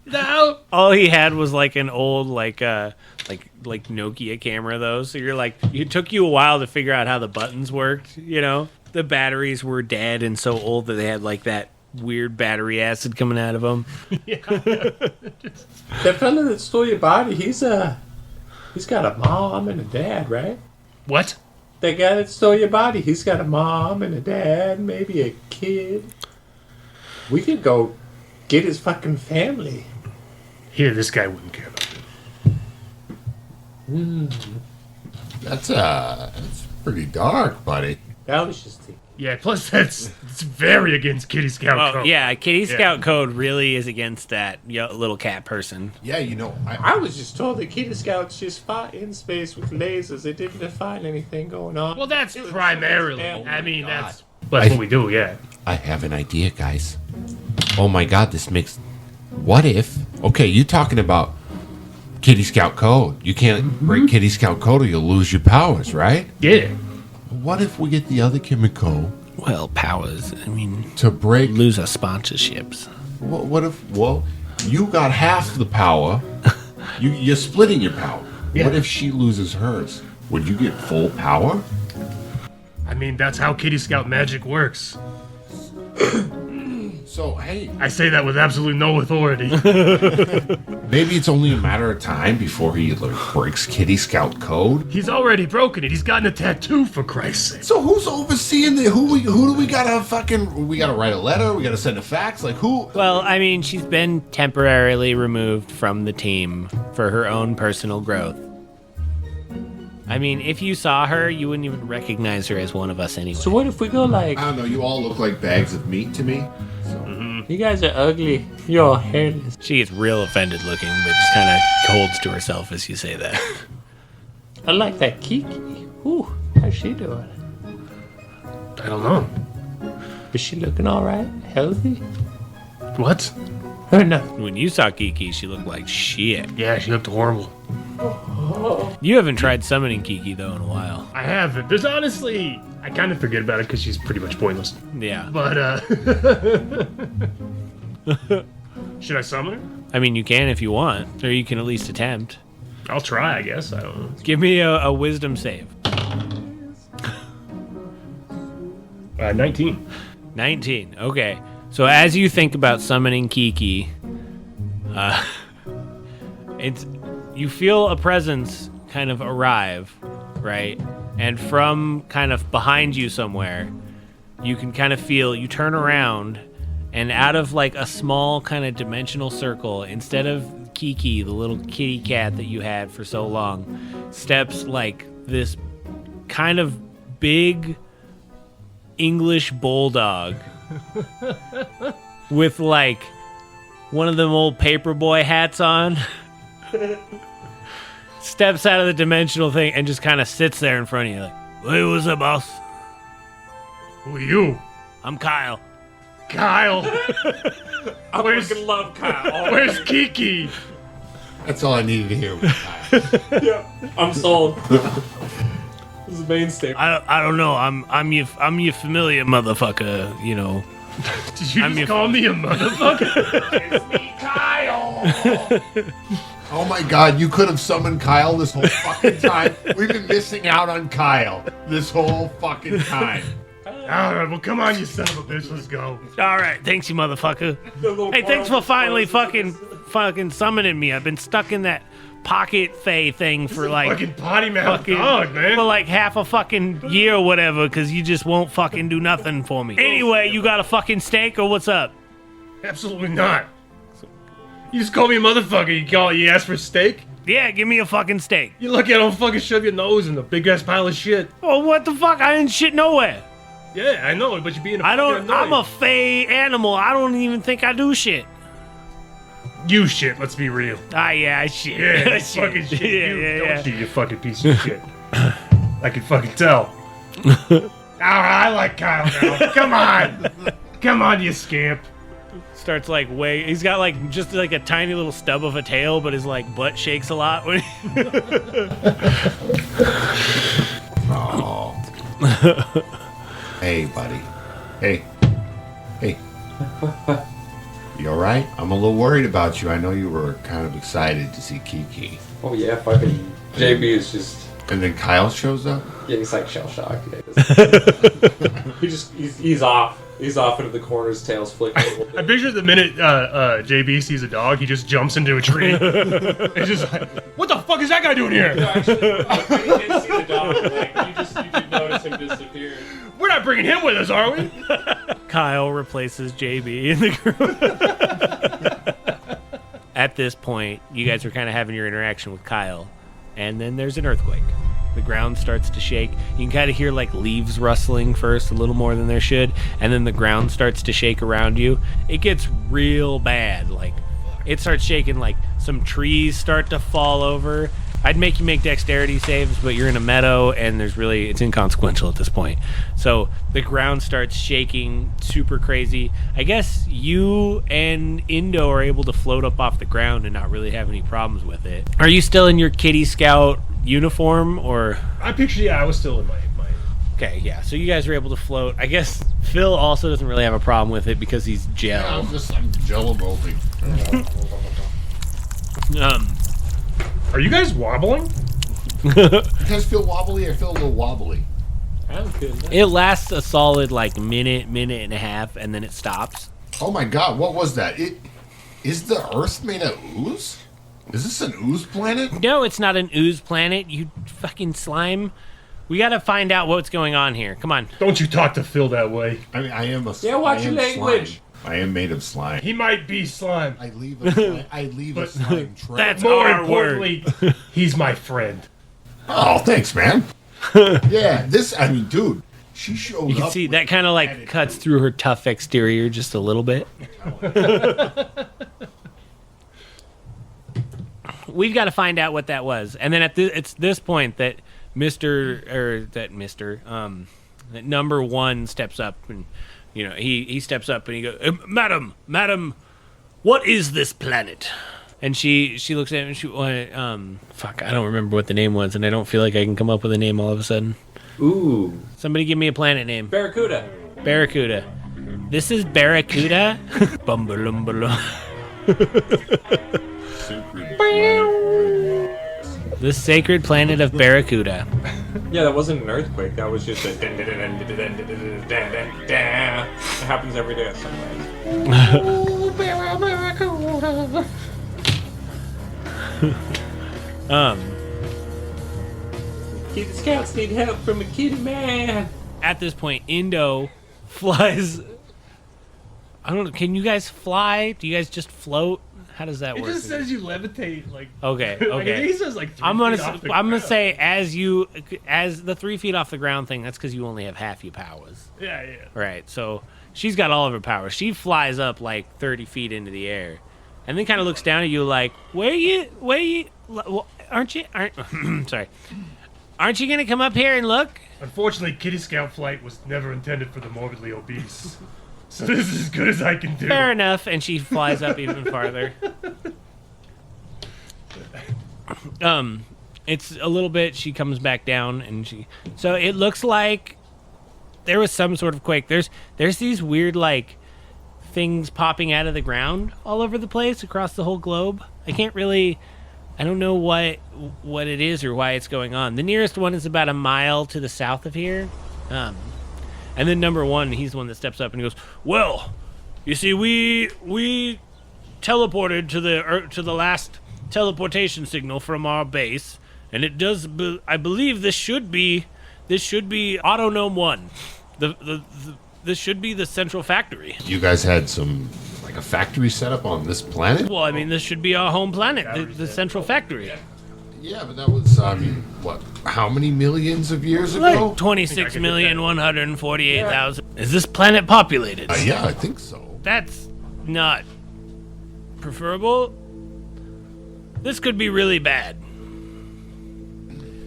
No. All he had was like an old like Nokia camera though. So you're like, it took you a while to figure out how the buttons worked. You know, the batteries were dead and so old that they had like that weird battery acid coming out of them. That fella that stole your body, he's got a mom and a dad, right? What? That guy that stole your body, he's got a mom and a dad, maybe a kid. We could go get his fucking family. Here, this guy wouldn't care about it. That's pretty dark, buddy. That was just thinking. Yeah, plus it's very against Kitty Scout Oh code. yeah, Kitty Scout code really is against that little cat person. Yeah, you know, I was just told that Kitty Scouts just fought in space with lasers. They didn't find anything going on. Well, that's It was primarily. family. I mean, God. that's what we do. Yeah. I have an idea, guys. Oh my god, this makes... What if... Okay, you're talking about Kitty Scout code. You can't break Kitty Scout code or you'll lose your powers, right? Yeah. What if we get the other Kimiko Well, powers. I mean, to break... lose our sponsorships. What if... Well, you got half the power. You're splitting your power. Yeah. What if she loses hers? Would you get full power? I mean, that's how Kitty Scout magic works. So, hey, I say that with absolutely no authority. maybe it's only a matter of time before he breaks Kitty Scout code. He's already broken it. He's gotten a tattoo, for Christ's sake. So who's overseeing the who do we gotta fucking we gotta write a letter, we gotta send a fax, like who? Well, I mean, she's been temporarily removed from the team for her own personal growth. I mean, if you saw her, you wouldn't even recognize her as one of us anyway. So what if we go like, I don't know, you all look like bags of meat to me. you guys are ugly, you're all hairless. She gets real offended looking, but just kind of holds to herself as you say that. I like that Kiki. Ooh, how's she doing? I don't know. Is she looking all right? Healthy? What? Or no? When you saw Kiki, she looked like shit. Yeah, she looked horrible. You haven't tried summoning Kiki, though, in a while. I haven't. There's honestly... I kind of forget about it because she's pretty much pointless. Yeah. But, should I summon her? I mean, you can if you want, or you can at least attempt. I'll try, I guess. I don't know. Give me a wisdom save. 19. 19. Okay. So as you think about summoning Kiki, you feel a presence kind of arrive, right? And from kind of behind you somewhere, you can kind of feel, you turn around, and out of like a small kind of dimensional circle, instead of Kiki, the little kitty cat that you had for so long, steps like this kind of big English bulldog with like one of them old paperboy hats on. Steps out of the dimensional thing and just kind of sits there in front of you like, hey, what's up, boss? Who are you? I'm Kyle. Kyle. I Where's- fucking love Kyle. Where's Kiki? That's all I needed to hear. Yeah, I'm sold. This is the mainstay. I don't know. I'm your familiar motherfucker, you know. Did you I'm just your- call me a motherfucker? It's me, Kyle. Oh my god, you could have summoned Kyle this whole fucking time. We've been missing out on Kyle this whole fucking time. All right, well, come on, you son of a bitch. Let's go. All right, thanks, you motherfucker. Hey, thanks for finally fucking summoning me. I've been stuck in that pocket fey thing for like Fucking potty mouth fucking dog, man. for like half a fucking year or whatever, because you just won't fucking do nothing for me. Anyway, you got a fucking steak or what's up? Absolutely not. You just call me a motherfucker. You ask for steak? Yeah, give me a fucking steak. You lucky I don't fucking shove your nose in a big ass pile of shit. Oh, what the fuck? I didn't shit nowhere. Yeah, I know, but you're being a I'm a fey animal. I don't even think I do shit. You shit, let's be real. Yeah, I shit. Yeah, I you fucking shit. Yeah, Don't shit, you fucking piece of shit. I can fucking tell. I like Kyle now. Come on. Come on, you scamp. Starts like he's got like just like a tiny little stub of a tail, but his like butt shakes a lot when Oh. Hey, buddy. Hey. You alright? I'm a little worried about you. I know you were kind of excited to see Kiki. Oh yeah, fucking Jaybee is just. And then Kyle shows up? Yeah, he's like shell shocked. He's off. He's off into the corner. His tail's flicking a little bit. I picture the minute JB sees a dog, he just jumps into a tree. It's just like, what the fuck is that guy doing here? No, actually, you didn't see the dog. Like, you did notice him disappear. We're not bringing him with us, are we? Kyle replaces JB in the group. At this point, you guys are kind of having your interaction with Kyle, and then there's an earthquake. The ground starts to shake. You can kind of hear like leaves rustling first, a little more than there should, and then the ground starts to shake around you. It gets real bad. Like, it starts shaking, like some trees start to fall over. I'd make you make dexterity saves, but you're in a meadow, and it's inconsequential at this point. So the ground starts shaking super crazy. I guess you and Indo are able to float up off the ground and not really have any problems with it. Are you still in your Kitty Scout uniform, or? I was still in my... Okay, yeah, so you guys are able to float. I guess Phil also doesn't really have a problem with it because he's gel. Yeah, I'm jello bolting. Are you guys wobbling? You guys feel wobbly? I feel a little wobbly. I'm good. It lasts a solid like minute and a half, and then it stops. Oh my god, what was that? Is the Earth made of ooze? Is this an ooze planet? No, it's not an ooze planet, you fucking slime. We gotta find out what's going on here. Come on. Don't you talk to Phil that way. I mean, I am a Yeah, watch your language. Slime. I am made of slime. He might be slime. I leave a slime trail. That's More our importantly, he's my friend. Oh, thanks, man. Yeah, dude, she showed up. You can see that kind of like cuts through her tough exterior just a little bit. We've got to find out what that was. And then it's this point that that number one steps up, and he steps up and he goes, Madam, what is this planet? And she looks at him and she I don't remember what the name was, and I don't feel like I can come up with a name all of a sudden. Ooh. Somebody give me a planet name. Barracuda. Barracuda. This is Barracuda? Bumbalumbalum. The sacred planet of Barracuda. Yeah, that wasn't an earthquake. That was just a. It happens every day at sunrise. Kitty Scouts need help from a kitty man. At this point, Indo flies. I don't know. Can you guys fly? Do you guys just float? How does that work? It just says you levitate, like... Okay. Like, he says, like, 3 I'm feet off the gonna ground. say as the 3 feet off the ground thing. That's because you only have half your powers. Yeah. Right. So she's got all of her powers. She flies up like 30 feet into the air, and then kind of looks down at you like, Where you? Aren't you? Sorry. Aren't you gonna come up here and look? Unfortunately, Kitty Scout flight was never intended for the morbidly obese. So this is as good as I can do. Fair enough. And she flies up even farther. It's a little bit. She comes back down, and so it looks like there was some sort of quake. There's these weird like things popping out of the ground all over the place across the whole globe. I don't know what it is or why it's going on. The nearest one is about a mile to the south of here. And then number one, he's the one that steps up and he goes, well, you see, we teleported to the last teleportation signal from our base, and it does. I believe this should be Autonome 1. the central factory. You guys had like a factory set up on this planet? Well, I mean, this should be our home planet, the central factory. Yeah, but that was, what, how many millions of years ago? Like 26,148,000. Is this planet populated? Yeah, I think so. That's not preferable. This could be really bad.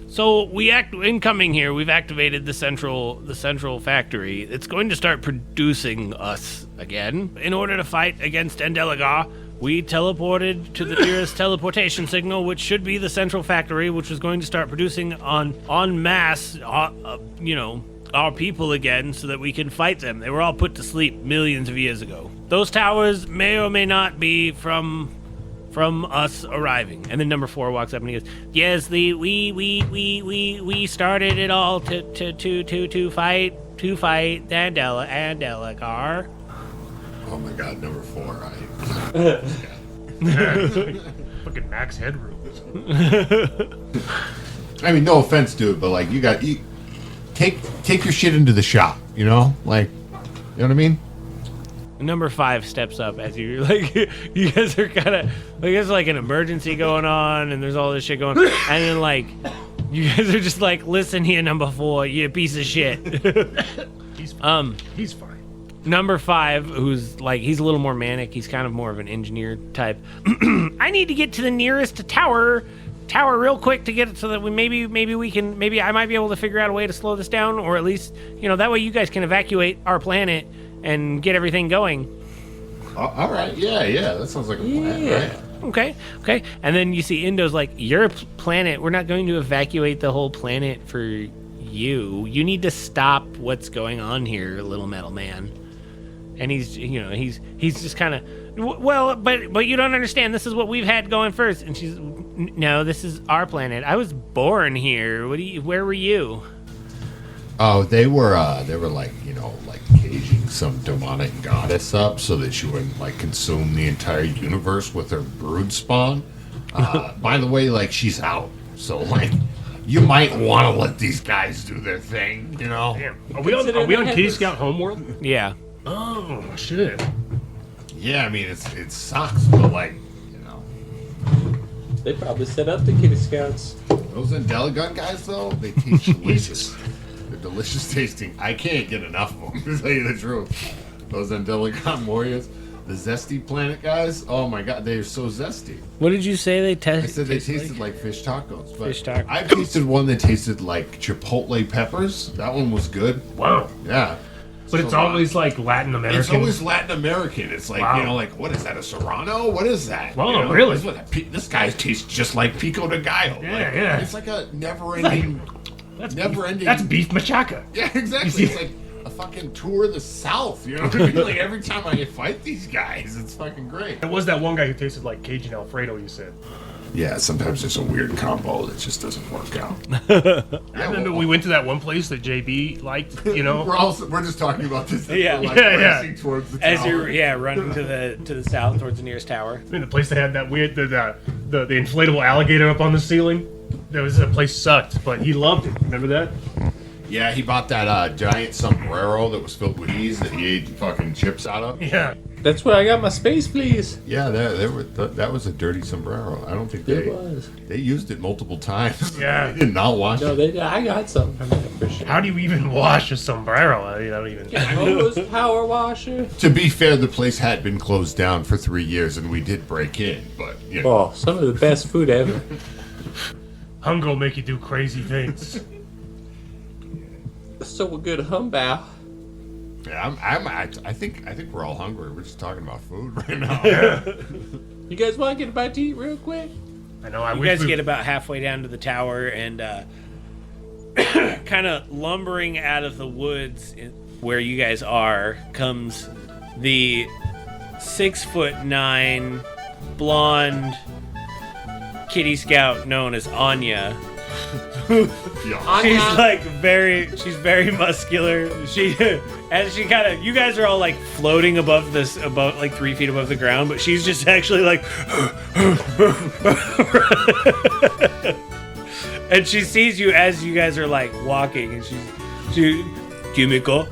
So in coming here, we've activated the central factory. It's going to start producing us again. In order to fight against Endelagar, we teleported to the nearest teleportation signal, which should be the central factory, which was going to start producing en masse, our people again, so that we can fight them. They were all put to sleep millions of years ago. Those towers may or may not be from us arriving. And then number 4 walks up and he goes, "Yes, we started it all to fight Endelagar." Oh my god, number 4. Fucking Max Headroom. I mean, no offense, dude, but like, you take your shit into the shop, you know? Like, you know what I mean? Number 5 steps up as you you guys are kind of like, there's like an emergency going on and there's all this shit going on, and then like you guys are just like, "Listen here, number 4, you piece of shit." He's fine. Number 5, who's like, he's a little more manic. He's kind of more of an engineer type. "I need to get to the nearest tower real quick to get it, so that maybe I might be able to figure out a way to slow this down, or at least, that way you guys can evacuate our planet and get everything going." All right, yeah, that sounds like a plan, right? Okay. And then you see Indo's like, "Your planet, we're not going to evacuate the whole planet for you. You need to stop what's going on here, little metal man." And he's just kind of, "Well, but you don't understand. This is what we've had going first." And she's, "No, this is our planet. I was born here. Where were you?" Oh, they were like, like caging some demonic goddess up so that she wouldn't like consume the entire universe with her brood spawn. By the way, like, she's out, so like, you might want to let these guys do their thing, Damn. Are we on Kitty Scout Homeworld? Yeah. Oh shit. Yeah, I mean, it sucks, but like, They probably set up the Kitty Scouts. those Endelagun guys though, they taste delicious. They're delicious tasting. I can't get enough of them, to tell you the truth. Those Endelagun warriors, the zesty planet guys, oh my god, they're so zesty. What did you say they I said they tasted like fish tacos. But Fish tacos. I tasted one that tasted like chipotle peppers. That one was good. Wow. Yeah. But it's always like Latin American. It's always Latin American. It's like, Wow. like, what is that, a Serrano? What is that? Whoa, really? This guy tastes just like Pico de Gallo. Yeah. It's like a never-ending... That's never-ending... That's beef machaca. Yeah, exactly. It's like a fucking tour of the South, you know what I mean? Like, every time I fight these guys, it's fucking great. It was that one guy who tasted like Cajun Alfredo, you said. Yeah, sometimes there's a weird combo that just doesn't work out. I remember we went to that one place that Jaybee liked, We're just talking about this. Yeah. Racing towards the As tower. you're running to the south towards the nearest tower. I mean, the place that had that weird, the inflatable alligator up on the ceiling. That place sucked, but he loved it. Remember that? Yeah, he bought that giant sombrero that was filled with ease that he ate fucking chips out of. Yeah. That's where I got my space, please. Yeah, that was a dirty sombrero. I don't think It was. they used it multiple times. Yeah. They did not wash No, it. I got something from that for sure. How do you even wash a sombrero? I don't even. Rose power washer. To be fair, the place had been closed down for 3 years, and we did break in. But Oh, some of the best food ever. Hunger will make you do crazy things. So a good humbow. yeah, I think we're all hungry. We're just talking about food right now. You guys want to get a bite to eat real quick? I know. You guys get about halfway down to the tower, and kind of lumbering out of the woods where you guys are comes the 6'9" blonde kitty scout known as Anya. Yeah. She's very muscular. You guys are all like floating above like 3 feet above the ground, but she's just actually like, and she sees you as you guys are like walking, and she, Kimiko,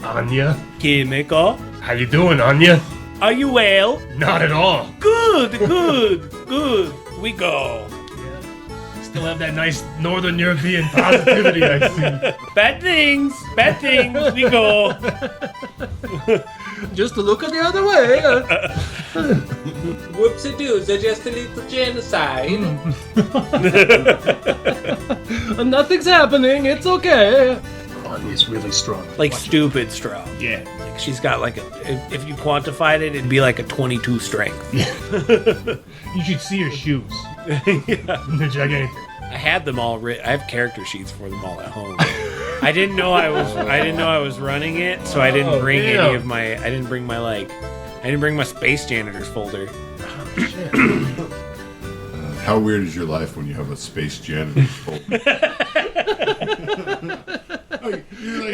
Anya? Kimiko, How you doing, Anya? are you well? Not at all. Good. We go. Still have that nice Northern European positivity I see. Bad things. We go. Just to look the other way. Whoopsie-doos, they're just a little genocide. Nothing's happening. It's okay. Anya's really strong. Like stupid strong. Yeah. Like she's got like if you quantified it, it'd be like a 22 strength. You should see her shoes. They're gigantic. I had them all written. I have character sheets for them all at home. I didn't know I was running it, so I didn't bring any of my. I didn't bring my Space Janitors folder. How weird is your life when you have a space janitor folder?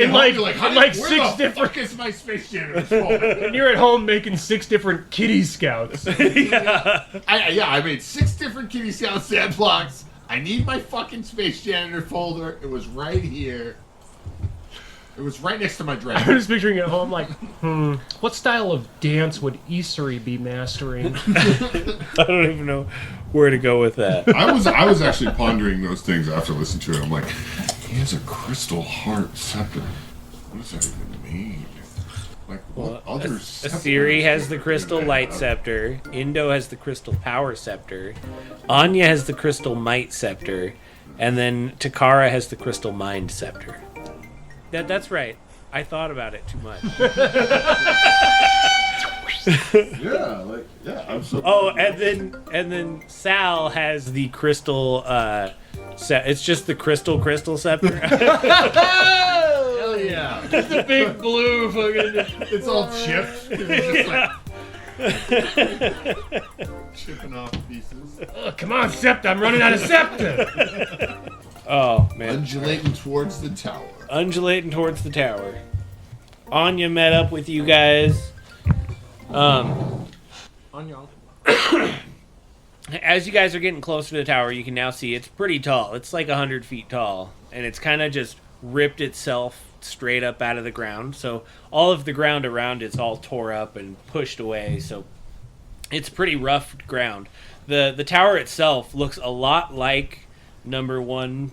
In like 6 different. Is my space janitor folder? And you're at home making 6 different kitty scouts. I made 6 different Kitty Scout sand blocks. I need my fucking space janitor folder. It was right here. It was right next to my I'm dresser. just picturing it at home like, what style of dance would Isuri be mastering? I don't even know where to go with that. I was actually pondering those things after listening to it. I'm like, he has a crystal heart scepter. What does that even mean? Like, what other Asiri has the crystal light scepter. Indo has the crystal power scepter. Anya has the crystal might scepter. And then Takara has the crystal mind scepter. That's right. I thought about it too much. I'm so. Oh, and then Sal has the crystal. It's just the crystal scepter. Hell yeah! The big blue fucking. It's all chipped. It's just like chipping off pieces. Oh, come on, Scepter. I'm running out of Scepter. Oh man! Undulating towards the tower. Anya met up with you guys. As you guys are getting closer to the tower, you can now see it's pretty tall. It's like 100 feet tall, and it's kind of just ripped itself straight up out of the ground. So all of the ground around it's all tore up and pushed away. So it's pretty rough ground. The tower itself looks a lot like number 1,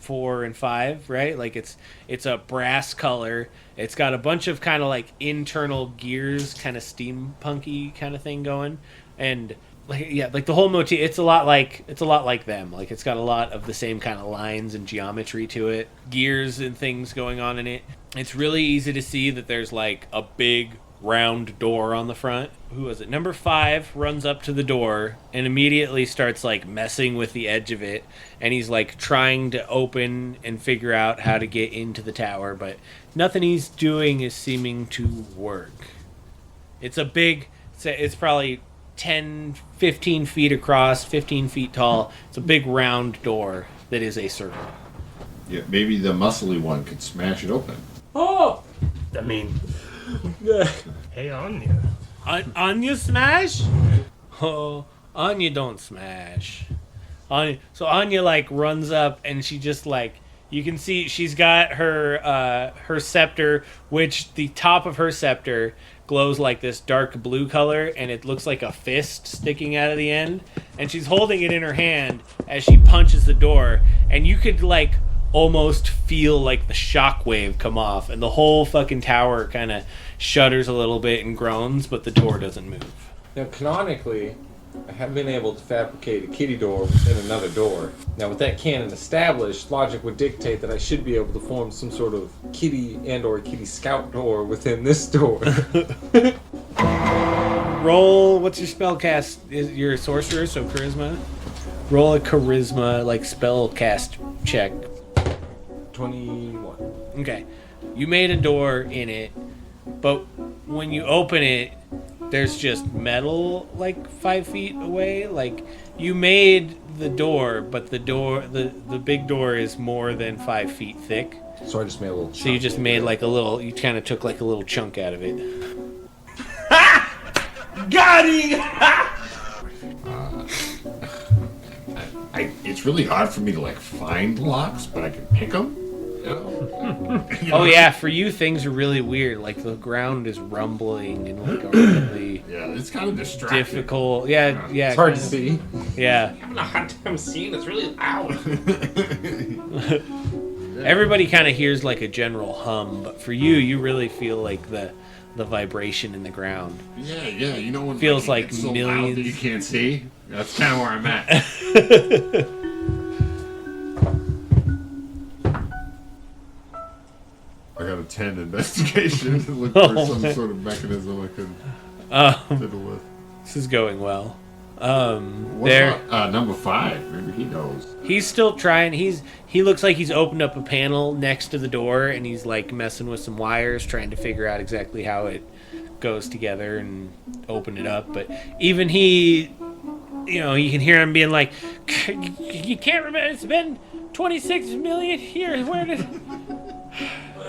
4, and 5, right? Like it's a brass color. It's got a bunch of kind of like internal gears, kind of steampunky kind of thing going, and like the whole motif. It's a lot like them. Like it's got a lot of the same kind of lines and geometry to it, gears and things going on in it. It's really easy to see that there's like a big round door on the front. Who was it? Number 5 runs up to the door and immediately starts like messing with the edge of it, and he's like trying to open and figure out how to get into the tower, but nothing he's doing is seeming to work. It's probably 10-15 feet across, 15 feet tall. It's a big round door that is a circle. Yeah, maybe the muscly one could smash it open. Oh! I mean, hey, Anya. Anya smash? Oh, Anya don't smash. Anya like runs up and she just like, you can see she's got her scepter, which the top of her scepter glows like this dark blue color, and it looks like a fist sticking out of the end, and she's holding it in her hand as she punches the door, and you could like almost feel like the shockwave come off, and the whole fucking tower kind of shudders a little bit and groans, but the door doesn't move. Now, canonically, I have been able to fabricate a kitty door within another door. Now, with that canon established, logic would dictate that I should be able to form some sort of kitty and/or kitty scout door within this door. Roll, what's your spell cast? You're a sorcerer, so charisma. Roll a charisma, like spell cast check. 21. Okay. You made a door in it, but when you open it, there's just metal like 5 feet away. Like you made the door, but the big door is more than 5 feet thick. So I just made a little chunk. So you just made like a little, you kind of took like a little chunk out of it. Got him! It's really hard for me to like find locks, but I can pick them. Oh yeah, for you things are really weird. Like the ground is rumbling and like a really Yeah, it's kind of distracting. difficult. Yeah, yeah. It's hard to see. Yeah. I'm having a hard time seeing. It's really loud. Everybody kind of hears like a general hum, but for you, you really feel like the vibration in the ground. Yeah, you know when Feels it like gets so loud millions. that you can't see. That's kind of where I'm at. I got a 10 investigation to look for some sort of mechanism I could fiddle with. This is going well. What's There, up? Number 5. Maybe he knows. he's still trying. He looks like he's opened up a panel next to the door, and he's like messing with some wires, trying to figure out exactly how it goes together and open it up. But even he, you know, you can hear him being like, "You can't remember. It's been 26 million years.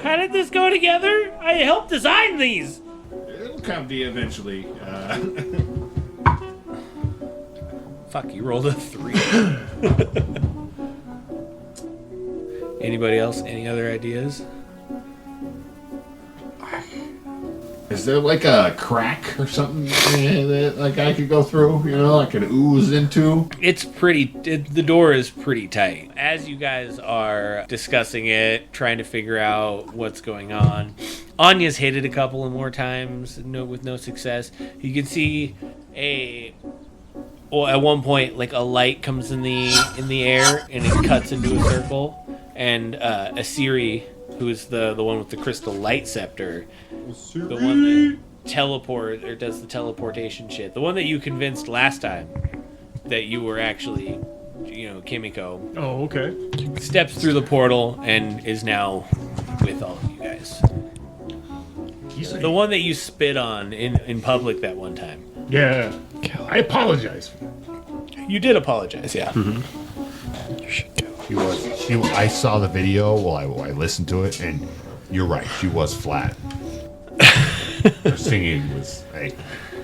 How did this go together? I helped design these." It'll come to you eventually. Fuck, you rolled a 3. Anybody else? Any other ideas? Is there like a crack or something that like I could go through? You know, I could ooze into? The door is pretty tight. As you guys are discussing it, trying to figure out what's going on, Anya's hit it a couple of more times, with no success. You can see at one point, like a light comes in the air and it cuts into a circle, and Asiri, who is the one with the crystal light scepter, the one that does the teleportation shit, the one that you convinced last time that you were actually, Kimiko, Oh, okay. steps through the portal and is now with all of you guys. The one that you spit on in public that one time. Yeah. I apologize. You did apologize, yeah. I saw the video while I listened to it, and you're right. She was flat. Her singing was.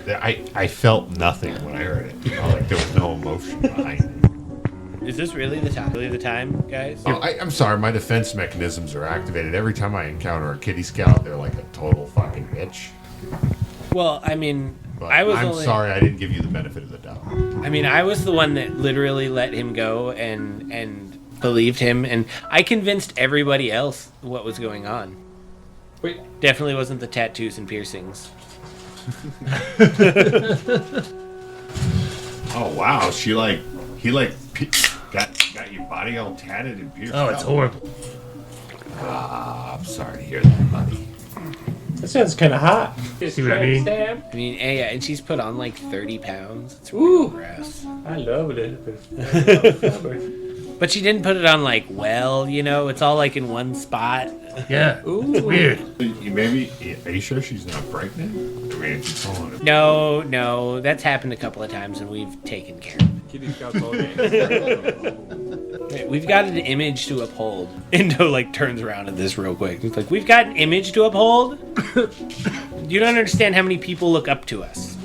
I felt nothing when I heard it. Like there was no emotion behind it. Is this really the time? Really the time, guys? I'm sorry. My defense mechanisms are activated every time I encounter a kitty scout. They're like a total fucking bitch. Well, I mean, But I'm sorry I didn't give you the benefit of the doubt. I mean, I was the one that literally let him go and believed him, and I convinced everybody else what was going on. Wait, Definitely wasn't the tattoos and piercings. Oh wow, got your body all tatted and pierced. Oh, it's horrible. I'm sorry to hear that, buddy. that sounds kind of hot. See what I mean? I mean, yeah, and she's put on like 30 pounds. It's Ooh. really gross. I love it. But she didn't put it on like, it's all like in one spot. Yeah. Ooh. It's weird. Are you sure she's not pregnant? I mean, if she's calling it. No, that's happened a couple of times and we've taken care of it. Kitty Scouts all day. Wait, we've got an image to uphold. Indo like turns around at this real quick. He's like, we've got an image to uphold? You don't understand how many people look up to us.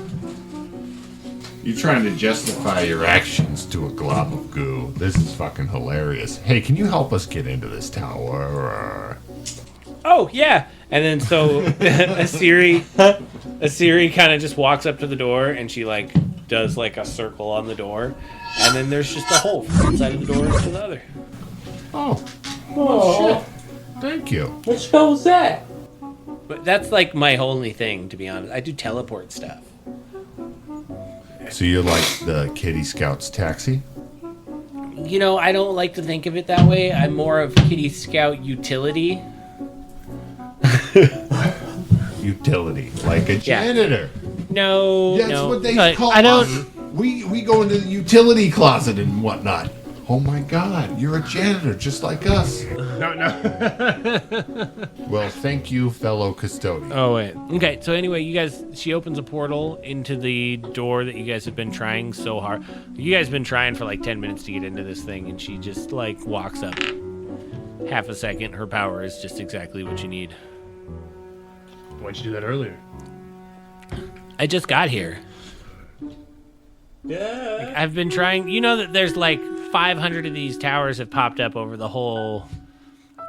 You're trying to justify your actions to a glob of goo. This is fucking hilarious. Hey, can you help us get into this tower? Oh, yeah. And then so Asiri kind of just walks up to the door and she like does like a circle on the door. And then there's just a hole from one side of the door to the other. Oh, Oh, thank you. what spell was that? But that's like my only thing, to be honest. I do teleport stuff. So you're like the Kitty Scout's taxi? I don't like to think of it that way. I'm more of Kitty Scout utility. Utility, like a janitor. No, That's no. what they But call I don't. us. We go into the utility closet and whatnot. Oh my God, you're a janitor just like us. No. Well, thank you, fellow custodian. Oh wait. Okay. So anyway, she opens a portal into the door that you guys have been trying so hard. You guys have been trying for like 10 minutes to get into this thing, and she just like walks up. Half a second. Her power is just exactly what you need. Why'd you do that earlier? I just got here. Yeah. I've been trying. You know that there's like 500 of these towers have popped up over the whole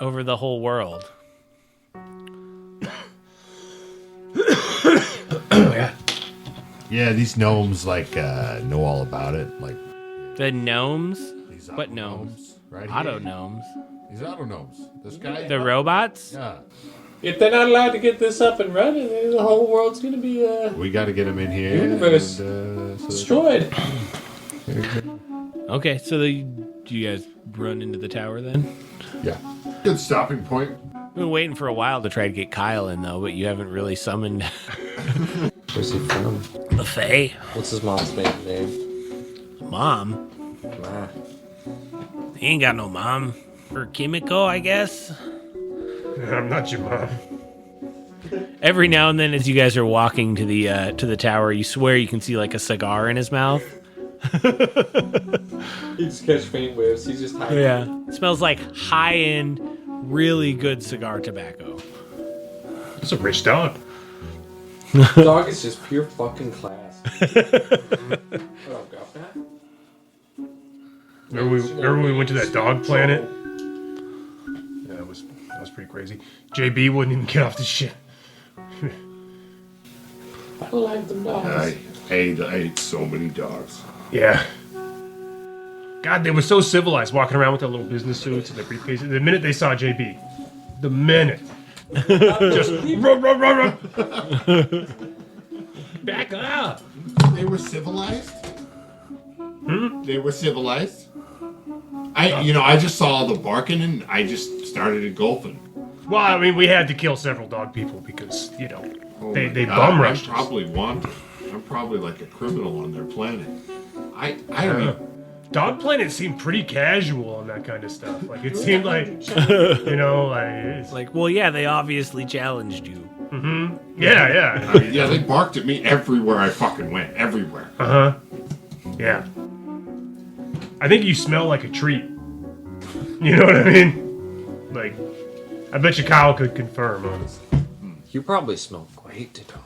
over the whole world. Yeah, these gnomes like know all about it. Like The gnomes? these What auto gnomes? right? Auto here. gnomes. These auto gnomes. This guy. The robots? Yeah. If they're not allowed to get this up and running, then the whole world's gonna be We got to get him in here. Universe and, destroyed. Okay, so do you guys run into the tower then? Yeah. Good stopping point. We've been waiting for a while to try to get Kyle in, though, but you haven't really summoned Where's he from? the Fae. What's his mom's maiden name? Mom? Ma. He ain't got no mom. Or Kimiko, I guess? I'm not your mom. Every now and then, as you guys are walking to the tower, you swear you can see like a cigar in his mouth. He just catch faint whiffs. He's just hiding. Yeah, it smells like high-end, really good cigar tobacco. It's a rich dog. Dog is just pure fucking class. What up, Governor? Remember when we went to that dog planet? Yeah, that was pretty crazy. Jaybee wouldn't even get off the ship. I like them dogs. I ate so many dogs. Yeah. God, they were so civilized, walking around with their little business suits and their briefcases. The minute they saw JB, the minute, just run, run, run, run. Back up. They were civilized. They were civilized. I just saw all the barking and I just started engulfing. Well, I mean, we had to kill several dog people because, Oh they my God, bum rushed I'm us. probably wanted. I'm probably like a criminal on their planet. I don't even. Dog Planet seemed pretty casual on that kind of stuff. Like, it seemed like, it's Like, well, yeah, they obviously challenged you. yeah. Yeah, they barked at me everywhere I fucking went. Everywhere. Yeah. I think you smell like a treat. You know what I mean? Like, I bet you Kyle could confirm, honestly. You probably smell great to dog.